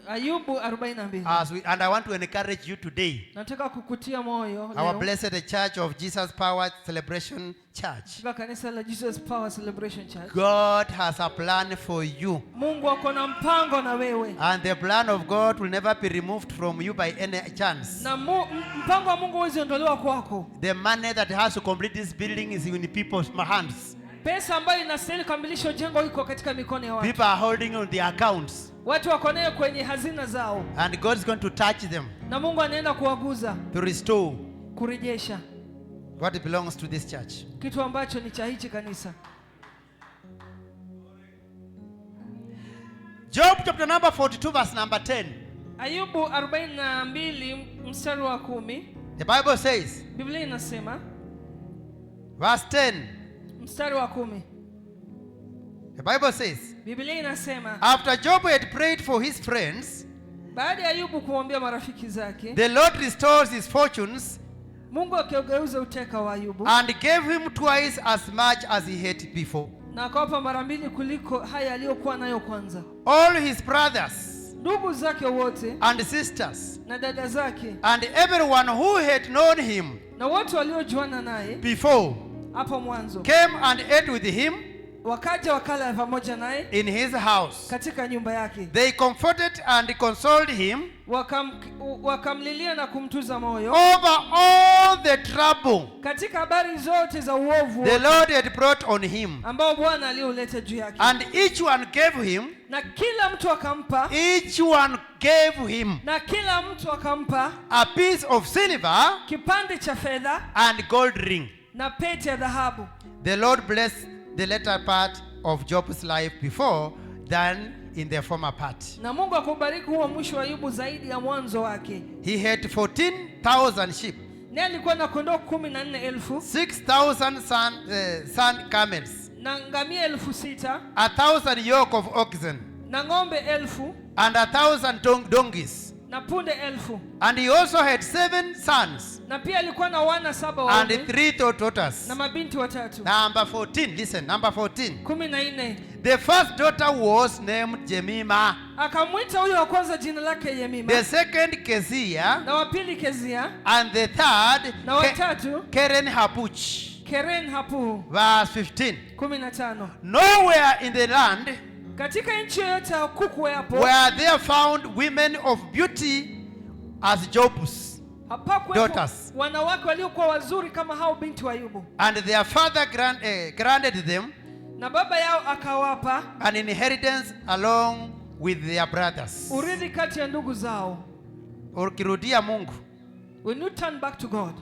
A: Ayubu 42.
B: And I want to encourage you today.
A: Nataka kukutia moyo
B: Our
A: leo
B: blessed Church of Jesus Power Celebration Church.
A: katika kanisa la Jesus Power Celebration Church.
B: God has a plan for you.
A: Mungu ako na mpango na wewe.
B: And the plan of God will never be removed from you by any chance.
A: Na mpango wa Mungu huwezi ondolewa kwako.
B: The money that has to complete this building is in people's hands.
A: Pesa ambayo inastahili kukamilisha jengo iko katika mikono ya watu.
B: People are holding on their accounts.
A: Watu wako nayo kwenye hazina zao.
B: And God is going to touch them
A: Na Mungu anaenda kuwaguza,
B: to restore
A: kurejesha
B: what belongs to this church.
A: kitu ambacho ni cha hichi kanisa.
B: Job chapter number 42 verse number 10.
A: Ayubu 42 mstari wa 10.
B: The Bible says,
A: Biblia inasema
B: verse 10.
A: mstari wa 10.
B: The Bible says,
A: Biblia inasema
B: after Job had prayed for his friends,
A: baada ya Ayubu kuombea marafiki zake,
B: the Lord restores his fortunes
A: Mungu akaugeuza uteka wa Ayubu
B: and gave him twice as much as he had before.
A: na akawapa mara mbili kuliko haya aliyokuwa nayo kwanza.
B: All his brothers
A: Ndugu zake wote
B: and sisters
A: na dada zake
B: and everyone who had known him
A: na wote waliojuana naye
B: before
A: hapo mwanzo
B: came and ate with him
A: wakaja wakala pamoja naye
B: in his house.
A: katika nyumba yake.
B: They comforted and consoled him
A: Wakamlilia na kumtuza moyo
B: over all the trouble
A: katika habari zote za uovu
B: the Lord had brought on him.
A: ambao Bwana alioleta juu yake.
B: And each one gave him,
A: Na kila mtu akampa na kila mtu akampa
B: a piece of silver
A: kipande cha fedha
B: and gold ring.
A: na pete ya dhahabu.
B: The Lord blessed the latter part of Job's life before than in the former part.
A: Na Mungu akubariki huo mwisho wa Ayubu zaidi ya mwanzo wake.
B: He had 14,000 sheep,
A: Naye alikuwa na kondoo 14,000,
B: 6,000 sun camels,
A: na ngamia 6,000,
B: 1,000 yoke of oxen,
A: na ng'ombe 1,000,
B: and 1,000 donkeys.
A: na punde 1,000.
B: And he also had 7 sons
A: Na pia alikuwa na wana 7
B: and
A: waume
B: 3 daughters.
A: na mabinti 3.
B: Number 14, listen, number 14.
A: 14.
B: The first daughter was named Jemima,
A: Akamwita huyo wa kwanza jina lake Yemima,
B: the second Kezia,
A: na wa pili Kezia,
B: and the third
A: na wa tatu
B: Keren Hapuch.
A: Keren Hapuhu.
B: Verse 15.
A: 15.
B: Nowhere in the land
A: Katika nchi yoyote hakukuwepo
B: were there found women of beauty as Job's
A: hapakuwepo
B: daughters.
A: wanawake waliokuwa wazuri kama hao binti wa Ayubu.
B: And their father granted them
A: Na baba yao akawapa
B: an inheritance along with their brothers.
A: urithi kati ya ndugu zao.
B: Ukirudia Mungu,
A: When you turn back to God,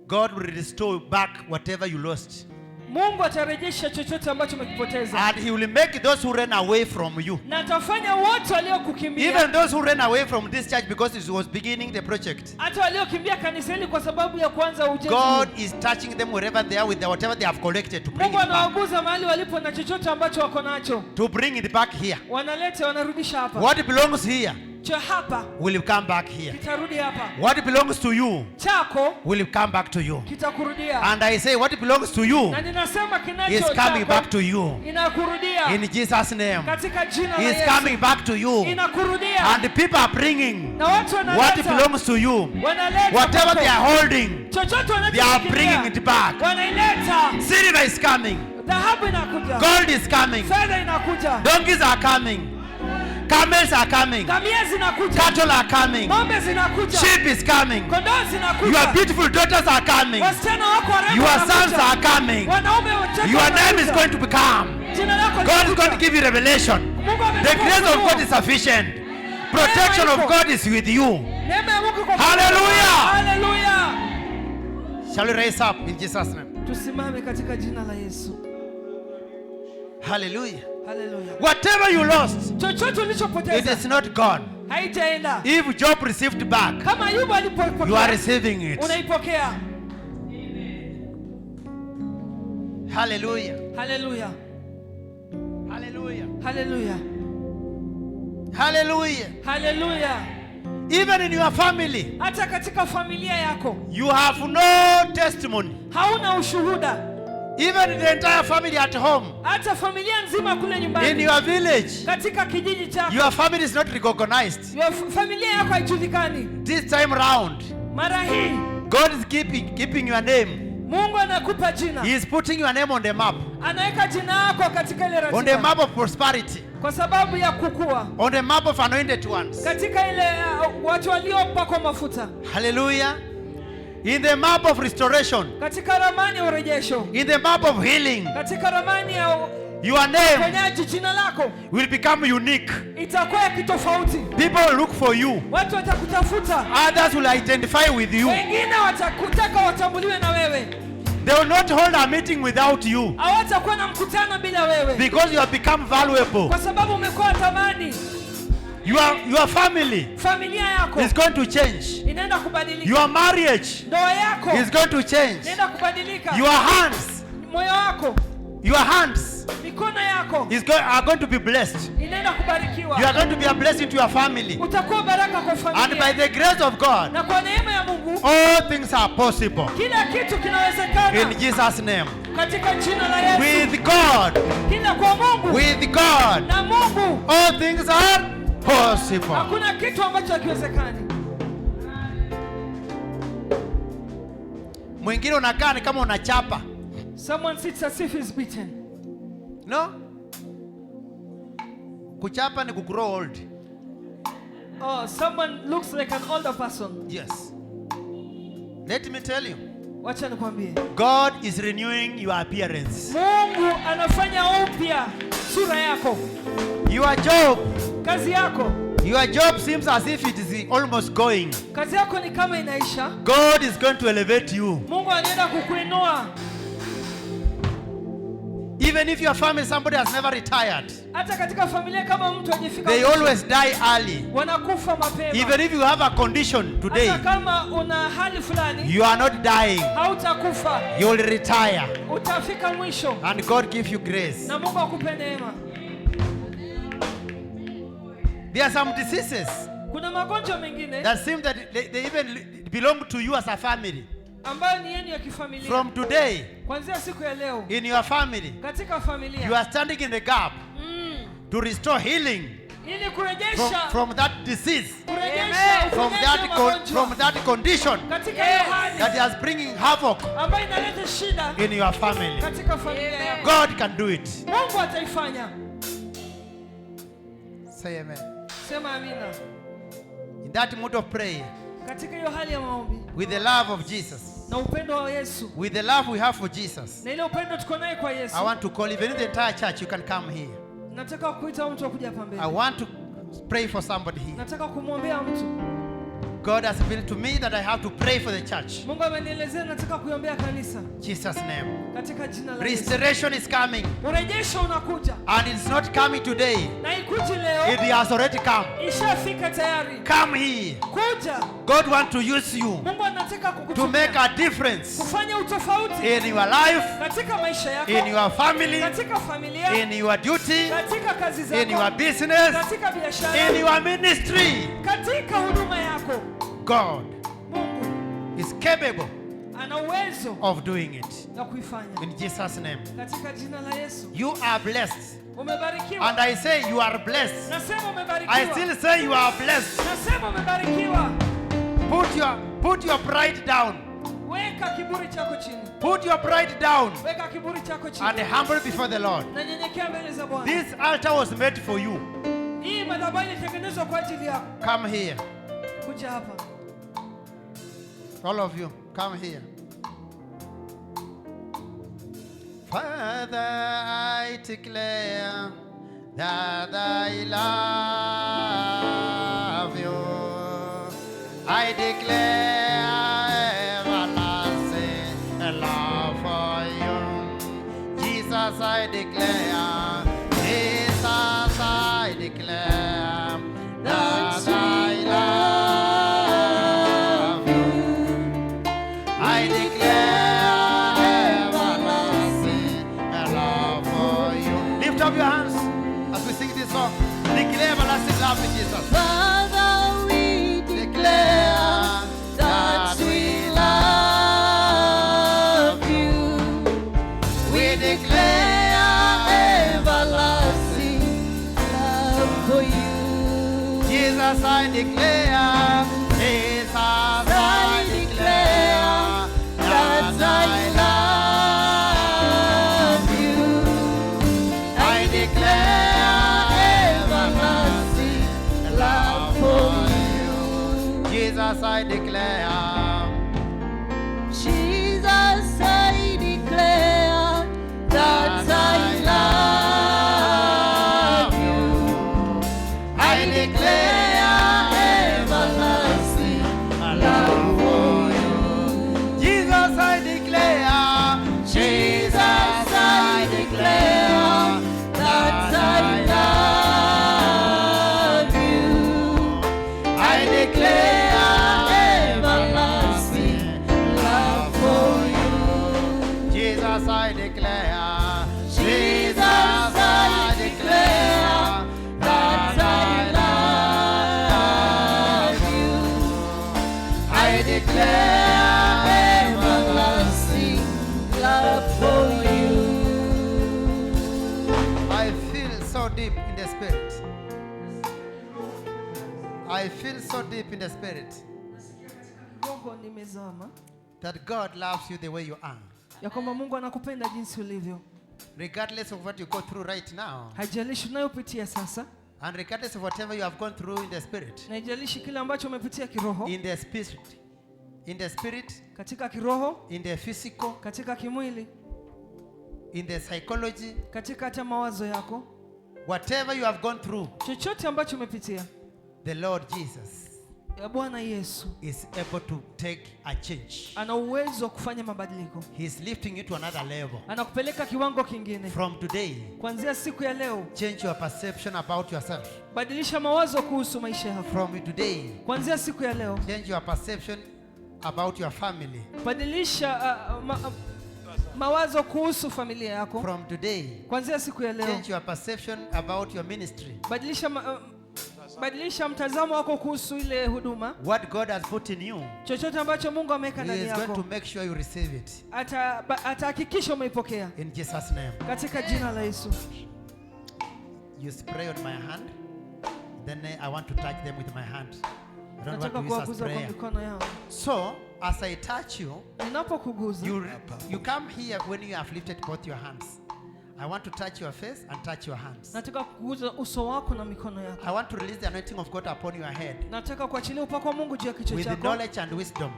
B: God will restore back whatever you lost.
A: Mungu atarejesha chochote ambacho umekipoteza.
B: And he will make those who ran away from you,
A: Na atafanya wote waliokukimbia,
B: even those who ran away from this church because it was beginning the project,
A: hata waliokimbia kanisa hili kwa sababu ya kuanza ujenzi.
B: God is touching them wherever they are with whatever they have collected to bring
A: Mungu
B: it back.
A: anawaguza mahali walipo na chochote ambacho wako nacho.
B: To bring it back here.
A: Wanaleta, wanarudisha hapa.
B: What belongs here
A: Cha hapa
B: will come back here.
A: kitarudi hapa.
B: What belongs to you
A: Chako
B: will come back to you.
A: kitakurudia.
B: And I say what belongs to you
A: Na ninasema kinacho
B: is coming
A: chako
B: back to you.
A: inakurudia.
B: In Jesus' name.
A: Katika jina la
B: He is
A: Yesu.
B: coming back to you.
A: Inakurudia.
B: And the people are bringing
A: Na watu wanaleta.
B: what belongs to you.
A: Wanaleta
B: Whatever
A: kwako.
B: they are holding,
A: Chochote
B: they are
A: wanachokimbia.
B: bringing it back.
A: Wanaileta.
B: Silver is coming.
A: Dhahabu inakuja.
B: Gold is coming.
A: Fedha inakuja.
B: Donkeys are coming. Camels are coming.
A: Ngamia zinakuja.
B: Cattle are coming.
A: Ng'ombe zinakuja.
B: Sheep is coming.
A: Kondoo zinakuja.
B: Your beautiful daughters are coming.
A: Wasichana wako warembo
B: Your
A: wanakuja.
B: sons are coming.
A: Wanaume wachache
B: Your name
A: wanakuja.
B: is going to become.
A: Jina lako
B: God is
A: linakuja.
B: going to give you revelation.
A: Mungu amekupa
B: The grace of
A: ufunuo.
B: God is sufficient. Protection of God is with you.
A: Neema ya Mungu iko.
B: Hallelujah.
A: Hallelujah.
B: Shall we raise up in Jesus' name?
A: Tusimame katika jina la Yesu.
B: Hallelujah.
A: Hallelujah.
B: Whatever you lost,
A: Chochote
B: it
A: ulichopoteza
B: is not gone.
A: haitaenda.
B: If Job received back,
A: Kama Ayubu
B: you are
A: alipopokea,
B: receiving it.
A: unaipokea.
B: Hallelujah.
A: Hallelujah.
B: Hallelujah.
A: Hallelujah.
B: Hallelujah.
A: Hallelujah.
B: Even in your family,
A: Hata katika familia yako
B: you have no testimony.
A: hauna ushuhuda.
B: Even in the entire family at home,
A: Hata familia nzima kule
B: in
A: nyumbani,
B: your village,
A: katika kijiji chako,
B: your family is not recognized.
A: familia yako haijulikani.
B: This time round,
A: Mara hii
B: God is keeping your name.
A: Mungu anakupa jina.
B: He is putting your name on the map.
A: Anaweka jina lako katika ile
B: On the
A: ratiba
B: map of prosperity.
A: kwa sababu ya kukua.
B: On the map of anointed ones.
A: Katika ile watu waliopakwa mafuta.
B: Hallelujah. In the map of restoration.
A: Katika ramani ya urejesho.
B: In the map of healing.
A: Katika ramani ya
B: Your name
A: uponyaji, jina lako
B: will become unique.
A: itakuwa ya kitofauti.
B: People will look for you.
A: Watu watakutafuta.
B: Others will identify with you.
A: Wengine watakutaka watambuliwe na wewe.
B: They will not hold a meeting without you.
A: Hawatakuwa na mkutano bila wewe.
B: Because you have become valuable.
A: Kwa sababu umekuwa thamani.
B: Your family
A: Familia yako
B: is going to change.
A: inaenda kubadilika.
B: Your marriage
A: Ndoa yako
B: is going to change.
A: inaenda kubadilika.
B: Your hands,
A: Moyo wako, mikono yako
B: are going to be blessed.
A: inaenda kubarikiwa.
B: You are going to be a blessing to your family.
A: Utakuwa baraka kwa
B: And by
A: familia.
B: the grace of God,
A: Na kwa neema ya Mungu
B: all things are possible.
A: kila kitu kinawezekana.
B: In Jesus' name.
A: Katika jina la Yesu.
B: With God.
A: Kila kwa Mungu.
B: With God.
A: Na Mungu.
B: All things are possible.
A: Hakuna kitu ambacho hakiwezekani.
B: Mwingine unakaa ni kama unachapa.
A: Someone sits as if he's beaten.
B: No? Kuchapa ni kugrow old.
A: Oh, someone looks like an older person.
B: Yes. Let me tell you.
A: Wacha nikwambie.
B: God is renewing your appearance.
A: Mungu anafanya upya sura yako.
B: Your job.
A: Kazi yako.
B: Your job seems as if it is almost going.
A: Kazi yako ni kama inaisha.
B: God is going to elevate you.
A: Mungu anaenda kukuinua.
B: Even if your family, somebody has never retired.
A: Hata katika familia kama mtu hajafika.
B: They always die early.
A: Wanakufa mapema.
B: Even if you have a condition today.
A: Hata kama una hali fulani.
B: You are not dying.
A: Hautakufa.
B: You will retire.
A: Utafika mwisho.
B: And God give you grace.
A: Na Mungu akupe neema.
B: There are some diseases.
A: Kuna magonjwa mengine.
B: That seem that they even belong to you as a family.
A: Ambayo ni yenu ya kifamilia.
B: From today.
A: Kuanzia siku ya leo.
B: In your family.
A: Katika familia.
B: You are standing in the gap. To restore healing.
A: Ili kurejesha.
B: From that disease.
A: Kurejesha.
B: From that condition.
A: Katika hiyo hali.
B: That is bringing havoc.
A: Ambayo inaleta shida.
B: In your family.
A: Katika familia yako.
B: God can do it.
A: Mungu ataifanya.
B: Say amen.
A: Sema amina.
B: In that mood of prayer.
A: Katika hiyo hali ya maombi.
B: With the love of Jesus.
A: Na upendo wa Yesu.
B: With the love we have for Jesus.
A: Na ile upendo tuko naye kwa Yesu.
B: I want to call even in the entire church you can come here.
A: Nataka kuita mtu akuje hapa mbele.
B: I want to pray for somebody here.
A: Nataka kumwombea mtu.
B: God has revealed to me that I have to pray for the church.
A: Mungu amenielezea nataka kuiombea kanisa.
B: Jesus name.
A: Katika jina la Yesu.
B: Restoration is coming.
A: Urejesho unakuja.
B: And it's not coming today.
A: Na ikuji leo.
B: It has already come.
A: Ishafika tayari.
B: Come here.
A: Kuja.
B: God wants to use you.
A: Mungu anataka kukutumia.
B: To make a difference.
A: Kufanya utofauti.
B: In your life.
A: Katika maisha yako.
B: In your family.
A: Katika familia.
B: In your duty.
A: Katika kazi zako.
B: In your business.
A: Katika biashara.
B: In your ministry.
A: Katika huduma yako.
B: God.
A: Mungu
B: is capable
A: ana uwezo
B: of doing it.
A: na kuifanya.
B: In Jesus name.
A: Katika jina la Yesu.
B: You are blessed.
A: Umebarikiwa.
B: And I say you are blessed.
A: Nasema umebarikiwa.
B: I still say you are blessed.
A: Nasema umebarikiwa.
B: Put your pride down.
A: Weka kiburi chako chini.
B: Put your pride down.
A: Weka kiburi chako chini.
B: And humble before the Lord.
A: Na nyenyekea mbele za Bwana.
B: This altar was made for you.
A: Hii madhabahu ilitengenezwa kwa ajili yako.
B: Come here.
A: Kuja hapa.
B: All of you, come here. Father, I declare that I love you. I declare everlasting love for you. Jesus, I declare. Jesus, I declare that I love. I declare everlasting love for you. Lift up your hands as we sing this song. Declare everlasting love to Jesus.
C: Father, we declare that we love you. We declare everlasting love for you.
B: Jesus, I declare. Jesus, I declare that I love you.
C: I declare everlasting love for you.
B: Jesus, I declare.
C: Jesus, I declare that I love you. I declare everlasting love for you.
B: Jesus, I declare.
C: Jesus, I declare that I love you. I declare everlasting love for you.
B: Jesus, I declare.
C: Jesus, I declare that I love you. I declare everlasting love for you.
B: deep in the spirit
A: Roho nimezama
B: that God loves you the way you are.
A: ya kwamba Mungu anakupenda jinsi ulivyo.
B: Regardless of what you go through right now,
A: Haijalishi unayopitia sasa,
B: and regardless of whatever you have gone through in the spirit,
A: na haijalishi kile ambacho umepitia kiroho,
B: in the spirit,
A: katika kiroho,
B: in the physical,
A: katika kimwili,
B: in the psychology,
A: katika hata mawazo yako,
B: whatever you have gone through,
A: chochote ambacho umepitia,
B: the Lord Jesus
A: ya Bwana Yesu
B: is able to take a change.
A: ana uwezo wa kufanya mabadiliko.
B: He is lifting you to another level.
A: Anakupeleka kiwango kingine.
B: From today,
A: Kuanzia siku ya leo,
B: change your perception about yourself.
A: badilisha mawazo kuhusu maisha yako.
B: From today,
A: Kuanzia siku ya leo,
B: change your perception about your family.
A: badilisha mawazo kuhusu familia yako.
B: From today,
A: Kuanzia siku ya leo,
B: change your perception about your ministry.
A: badilisha mtazamo wako kuhusu ile huduma.
B: What God has put in you,
A: Chochote ambacho Mungu ameweka
B: He
A: ndani
B: is going to
A: yako,
B: make sure you receive it.
A: atahakikisha umeipokea
B: In Jesus' name.
A: katika jina la Yesu.
B: You spray on my hand, then I want to touch them with my hand. I don't want
A: Nataka
B: to use a
A: kuwaguza kwa
B: sprayer.
A: mikono yangu.
B: So, as I touch you,
A: Ninapokuguza,
B: you come here when you have lifted both your hands. I want to touch your face and touch your hands.
A: nataka kuguza uso wako na mikono yako.
B: I want to release the anointing of God upon your head
A: Nataka kuachilia upako wa Mungu juu ya kichwa
B: with the
A: chako
B: knowledge and wisdom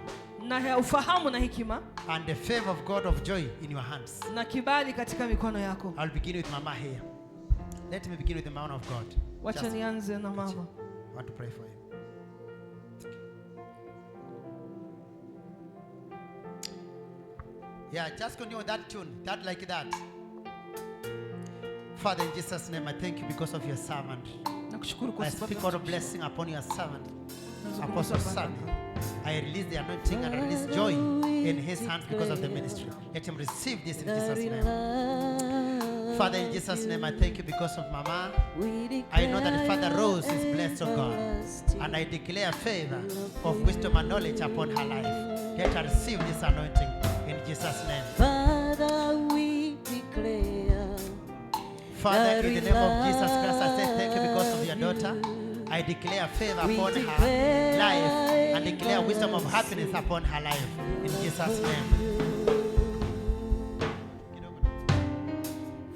A: na ufahamu na hekima
B: and the favor of God of joy in your hands.
A: na kibali katika mikono yako.
B: I'll begin with Mama here. Let me begin with the man of God.
A: Wacha
B: Just-
A: nianze na mama.
B: I want to pray for him. Yeah, just continue with that tune, that like that. Father, in Jesus' name, I thank you because of your servant.
A: Nakushukuru kwa
B: I
A: sababu
B: speak out of blessing upon your servant,
A: nazungumza
B: Apostle
A: baraka.
B: Sammy. I release the anointing and I release joy in his hands because of the ministry. Let him receive this in Jesus' name. Father, in Jesus' name, I thank you because of Mama. I know that Father Rose is blessed, oh God. And I declare favor of wisdom and knowledge upon her life. Let her receive this anointing in Jesus' name.
C: Father, we declare.
B: Father, in the name of Jesus Christ, I say thank you because of your daughter. I declare favor upon her life and declare wisdom of happiness upon her life. In Jesus' name.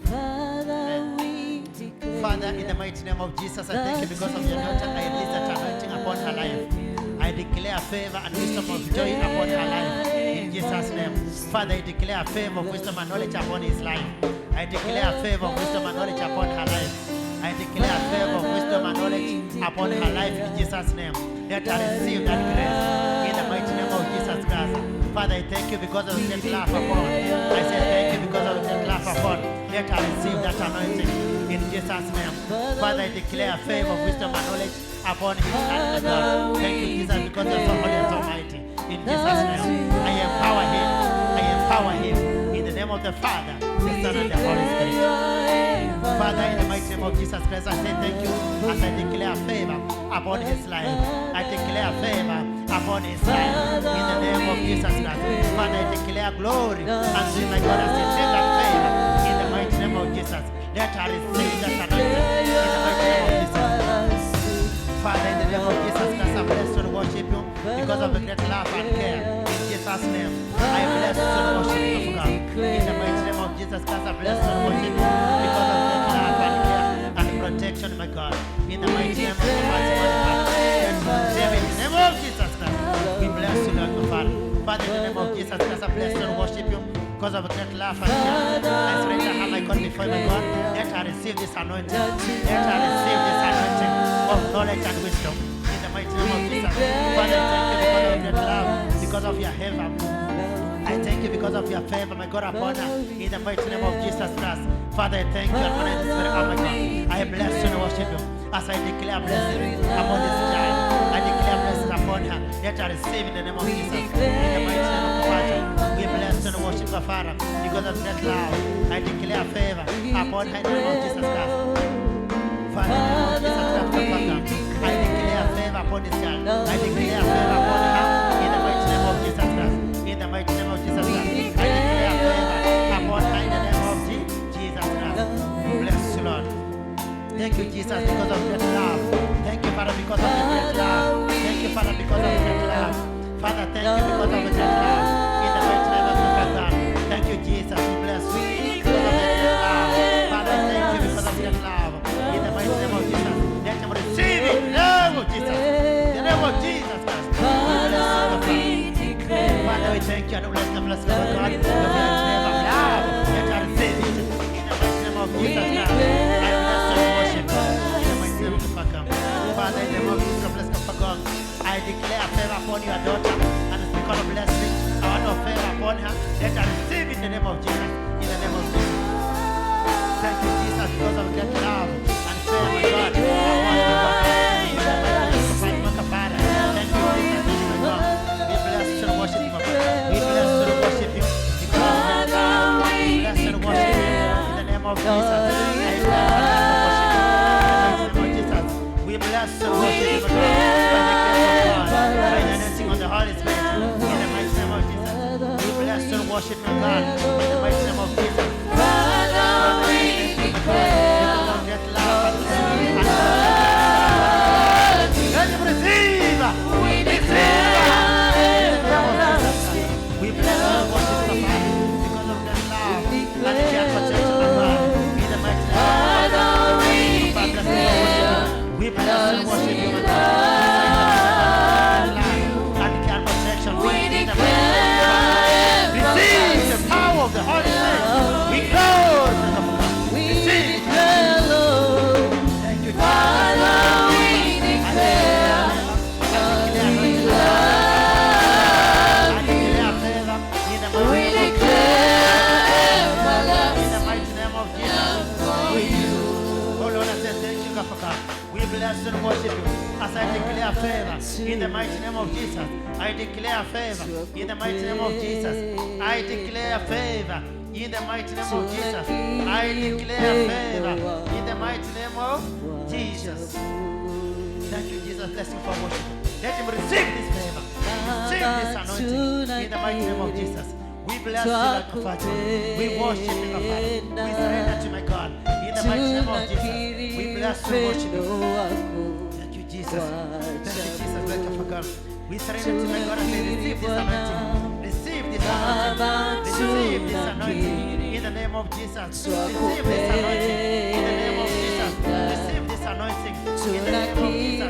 C: Father, we declare.
B: Father, in the mighty name of Jesus, I thank you because of your daughter. I release that anointing upon her life. I declare favor and wisdom of joy upon her life. In Jesus' name. Father, I declare favor of wisdom and knowledge upon his life. I declare favor of wisdom and knowledge upon her life. I declare favor of wisdom and knowledge upon her life in Jesus' name. Let her receive that grace in the mighty name of Jesus Christ. Father, I thank you because of the great love upon. I say thank you because of the great love upon. Let her receive that anointing in Jesus' name. Father, I declare favor of wisdom and knowledge upon his life, God. Thank you, Jesus, because you're so holy and so mighty. In Jesus' name, I empower him. I empower him in the name of the Father, the Son, and the Holy Spirit. Father, in the mighty name of Jesus Christ, I say thank you as I declare favor upon his life. I declare favor upon his life in the name of Jesus Christ. Father, I declare glory unto my God as I say that favor in the mighty name of Jesus. Let her receive that anointing in the mighty name of Jesus. Father, in the name of Jesus Christ, I bless you and worship you because of the great love and care. In Jesus' name, I bless you and worship you, God. In the mighty name of Jesus Christ, I bless you and worship you because of the great love and care and protection, my God. In the mighty name of the mighty Father. In the name of Jesus Christ, we bless you, Lord, my Father. Father, in the name of Jesus Christ, I bless you and worship you because of the great love and care. I surrender her, my God, before my God. Let her receive this anointing. Let her receive this anointing of knowledge and wisdom in the mighty name of Jesus. Father, I thank you because of your love, because of your favor. I thank you because of your favor, my God, upon her in the mighty name of Jesus Christ. Father, I thank you and honor this very hour, my God. I bless you and worship you as I declare blessings upon this child. I declare blessings upon her. Let her receive in the name of Jesus. In the mighty name of the Father, we bless you and worship the Father because of that love. I declare favor upon her in the name of Jesus Christ. Father, in the name of Jesus Christ, the Father, I declare favor upon this child. I declare favor upon her in the mighty name of Jesus Christ. In the mighty name of Jesus Christ, I declare favor upon her in the name of Jesus Christ. Bless you, Lord. Thank you, Jesus, because of your love. Thank you, Father, because of your great love. Thank you, Father, because of the great love. Father, thank you because of the great love. In the mighty name of Jesus, God. Thank you, Jesus. We bless you because of the great love. Father, thank you because of the great love. In the mighty name of Jesus, let them receive it. In the name of Jesus. In the name of Jesus, God. Father, we thank you and bless the blessing of God. The great name of love. Let us receive it. In the mighty name of Jesus, God. I bless and worship you. In the mighty name of Jesus, God. Father, in the name of Jesus, bless God. I declare favor upon your daughter and speak on a blessing. I want to favor upon her. Let her receive it in the name of Jesus. In the name of Jesus. Thank you, Jesus, because of great love and favor, God. Thank you, Jesus, my God. We bless you and worship you, my God. We bless you and worship you. Because we bless you and worship you. In the name of Jesus. We bless and worship you, my God. By the anointing of the Holy Spirit. In the mighty name of Jesus. We bless and worship you, God. In the mighty name of Jesus. Father, we declare get love and let him receive. We declare we bless and worship you, Father, because of that love and care protection of God. In the mighty name of Jesus. We bless and worship you, my God. And care protection. We declare receive the power of the Holy Spirit. We glorify the God. Receive it. Thank you, Jesus. Bless and worship you as I declare favor in the mighty name of Jesus. I declare favor in the mighty name of Jesus. I declare favor in the mighty name of Jesus. I declare favor in the mighty name of Jesus. Thank you, Jesus. Bless you for worship. Let him receive this favor. Receive this anointing in the mighty name of Jesus. We bless you, my Father. We worship you, my Father. We surrender to my God. In the mighty name of Jesus, we bless and worship you. Thank you, Jesus. Thank you, Jesus. Bless you for God. We surrender to my God and we receive this anointing. Receive this anointing. Receive this anointing. In the name of Jesus. Receive this anointing. In the name of Jesus. Receive this anointing. In the name of Jesus.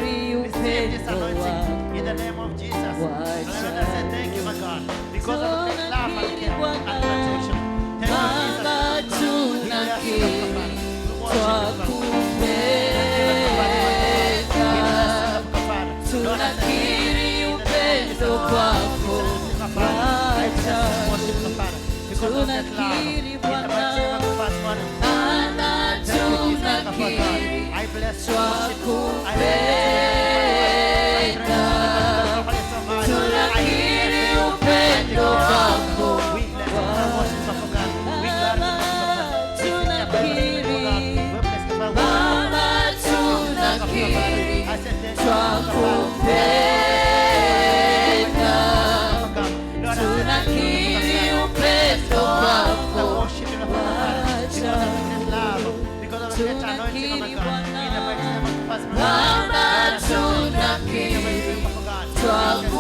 B: Receive this anointing. In the name of Jesus. And I say thank you, my God, because of the great love and care and protection. Thank you, Jesus. We bless you, my God.
C: Tunakiri upendo wako Bwana, tunakiri Bwana, Bwana tunakiri twakupenda,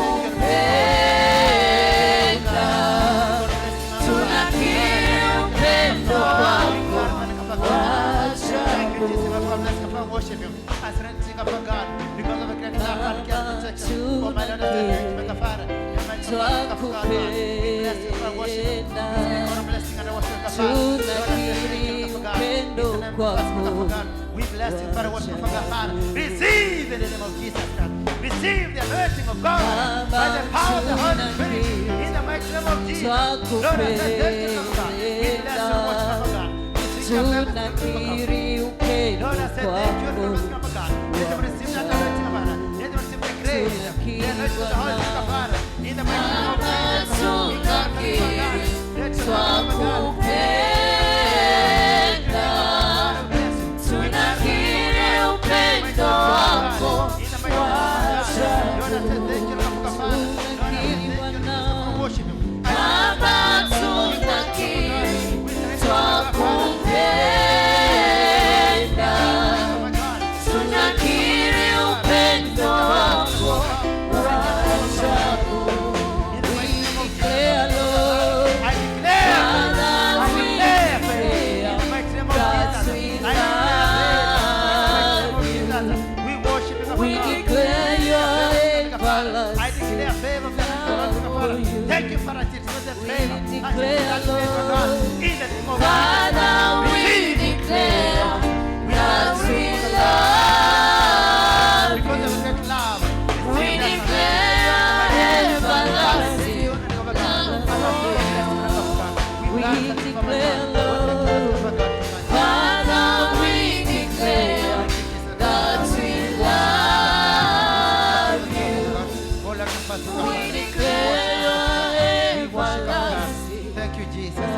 C: tunakiri upendo wako
B: worship him. I surrender to God because of the great love and care and protection. Oh my Lord, thank you, Father. And my God, God, we bless you for worship. God blessing and worship God. Lord, I thank you for God. We bless you for worship for God, Father. Receive in the name of Jesus God. Receive the anointing of God by the power of the Holy Spirit in the mighty name of Jesus. Lord, I thank you for God. We bless you and worship for God.
C: tunakiri upendo
B: Lord, I said thank you for
C: wako
B: the of God. Let them receive that anointing of God. Let them receive the grace, the anointing of the Holy Spirit of God. In the mighty name of Jesus, we glorify you, God. Let your love of God.
C: tunakiri upendo wako
B: In the mighty name of Jesus, Lord, I said thank you, Lord, for God. Lord, I said thank you, Lord, for worship Him.
C: Baba tunakiri twakupenda, tunakiri upendo wako declare,
B: In the name of
C: Father,
B: Jesus.
C: we
B: Receive.
C: declare that we love
B: Because of great love.
C: We declare everlasting We declare love. Father, we declare that we love you. We declare everlasting.
B: Thank you, Jesus.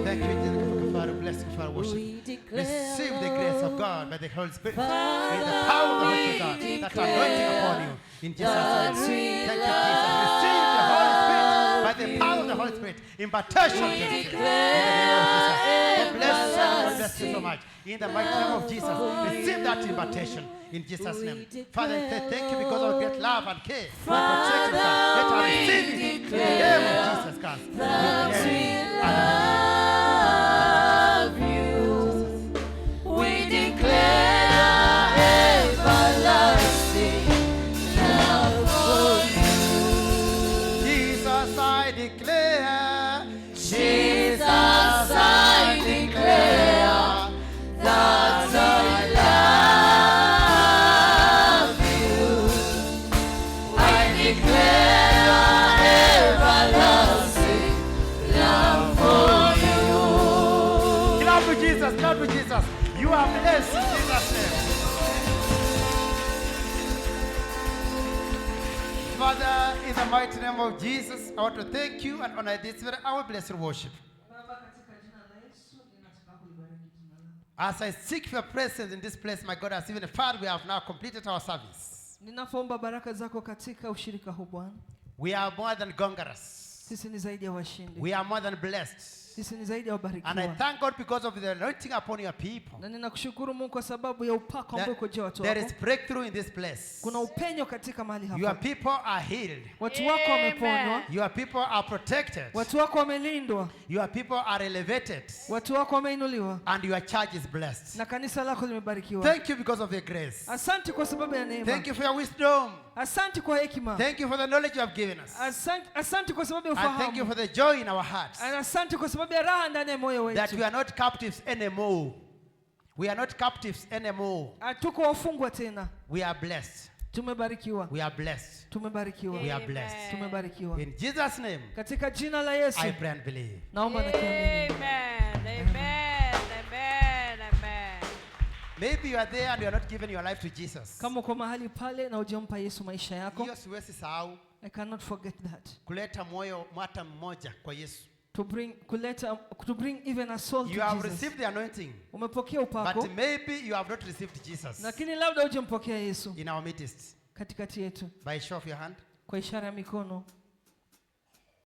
B: Thank you, Jesus. Father, bless you for worship.
C: We declare
B: Receive the grace of God by the Holy Spirit.
C: Father,
B: With the power of the Holy God,
C: we
B: that anointing upon you. In Jesus'
C: that
B: name.
C: we
B: Thank you, Jesus. Receive the Holy Spirit by the power of the Holy Spirit. Impartation.
C: We
B: In the name
C: declare
B: of Jesus. God bless you. God bless you
C: everlasting.
B: so much. In the mighty name of Jesus. Receive that impartation. In Jesus' name. Father, thank you because of great love and care.
C: Father,
B: Let us
C: we
B: receive it. In the name of Jesus Christ.
C: that we love you. We declare everlasting love for you.
B: Jesus, I declare.
C: Jesus, I declare that I love you. I declare everlasting love for you.
B: Clap to Jesus, clap to Jesus. You are blessed in Jesus' name. Father, in the mighty name of Jesus, I want to thank you and honor this very hour. Bless your worship.
A: Baba, katika jina la Yesu ninataka kulibariki jina lako.
B: As I seek your presence in this place, my God, as even Father, we have now completed our service.
A: Ninapoomba baraka zako katika ushirika huu Bwana.
B: We are more than conquerors.
A: Sisi ni zaidi ya washindi.
B: We are more than blessed.
A: Sisi ni zaidi ya
B: And I
A: wabarikiwa.
B: thank God because of the anointing upon your people.
A: Na ninakushukuru Mungu kwa sababu ya upako ambao uko juu ya watu
B: There
A: wako.
B: is breakthrough in this place.
A: Kuna upenyo katika mahali
B: Your
A: hapa.
B: people are healed.
A: Watu wako wameponywa.
B: Your people are protected.
A: Watu wako wamelindwa.
B: Your people are elevated.
A: Watu wako wameinuliwa.
B: And your church is blessed.
A: Na kanisa lako limebarikiwa.
B: Thank you because of your grace.
A: Asante kwa sababu ya neema.
B: Thank you for your wisdom.
A: Asante kwa hekima.
B: Thank you for the knowledge you have given us.
A: Asante kwa sababu ya
B: And thank you
A: ufahamu.
B: for the joy in our hearts.
A: Asante kwa sababu ya raha ndani ya moyo
B: That we
A: wetu.
B: are not captives anymore. We are not captives anymore.
A: Hatuko wafungwa tena.
B: We are blessed.
A: Tumebarikiwa.
B: We are blessed.
A: Tumebarikiwa.
B: We are blessed.
A: Tumebarikiwa.
B: In Jesus' name,
A: Katika jina la Yesu
B: I pray and believe.
A: naomba na kiamini.
D: Amen. Amen. Amen. Amen.
B: Maybe you are there and you are not giving your life to Jesus.
A: Kama uko mahali pale na hujampa Yesu maisha yako,
B: Hiyo siwezi sahau
A: I cannot forget that.
B: kuleta moyo hata mmoja kwa Yesu.
A: To bring even a soul
B: You
A: to
B: have
A: Jesus.
B: received the anointing,
A: Umepokea upako,
B: but maybe you have not received Jesus
A: lakini labda hujampokea Yesu
B: in our midst.
A: katikati yetu.
B: By show of your hand,
A: Kwa ishara ya mikono,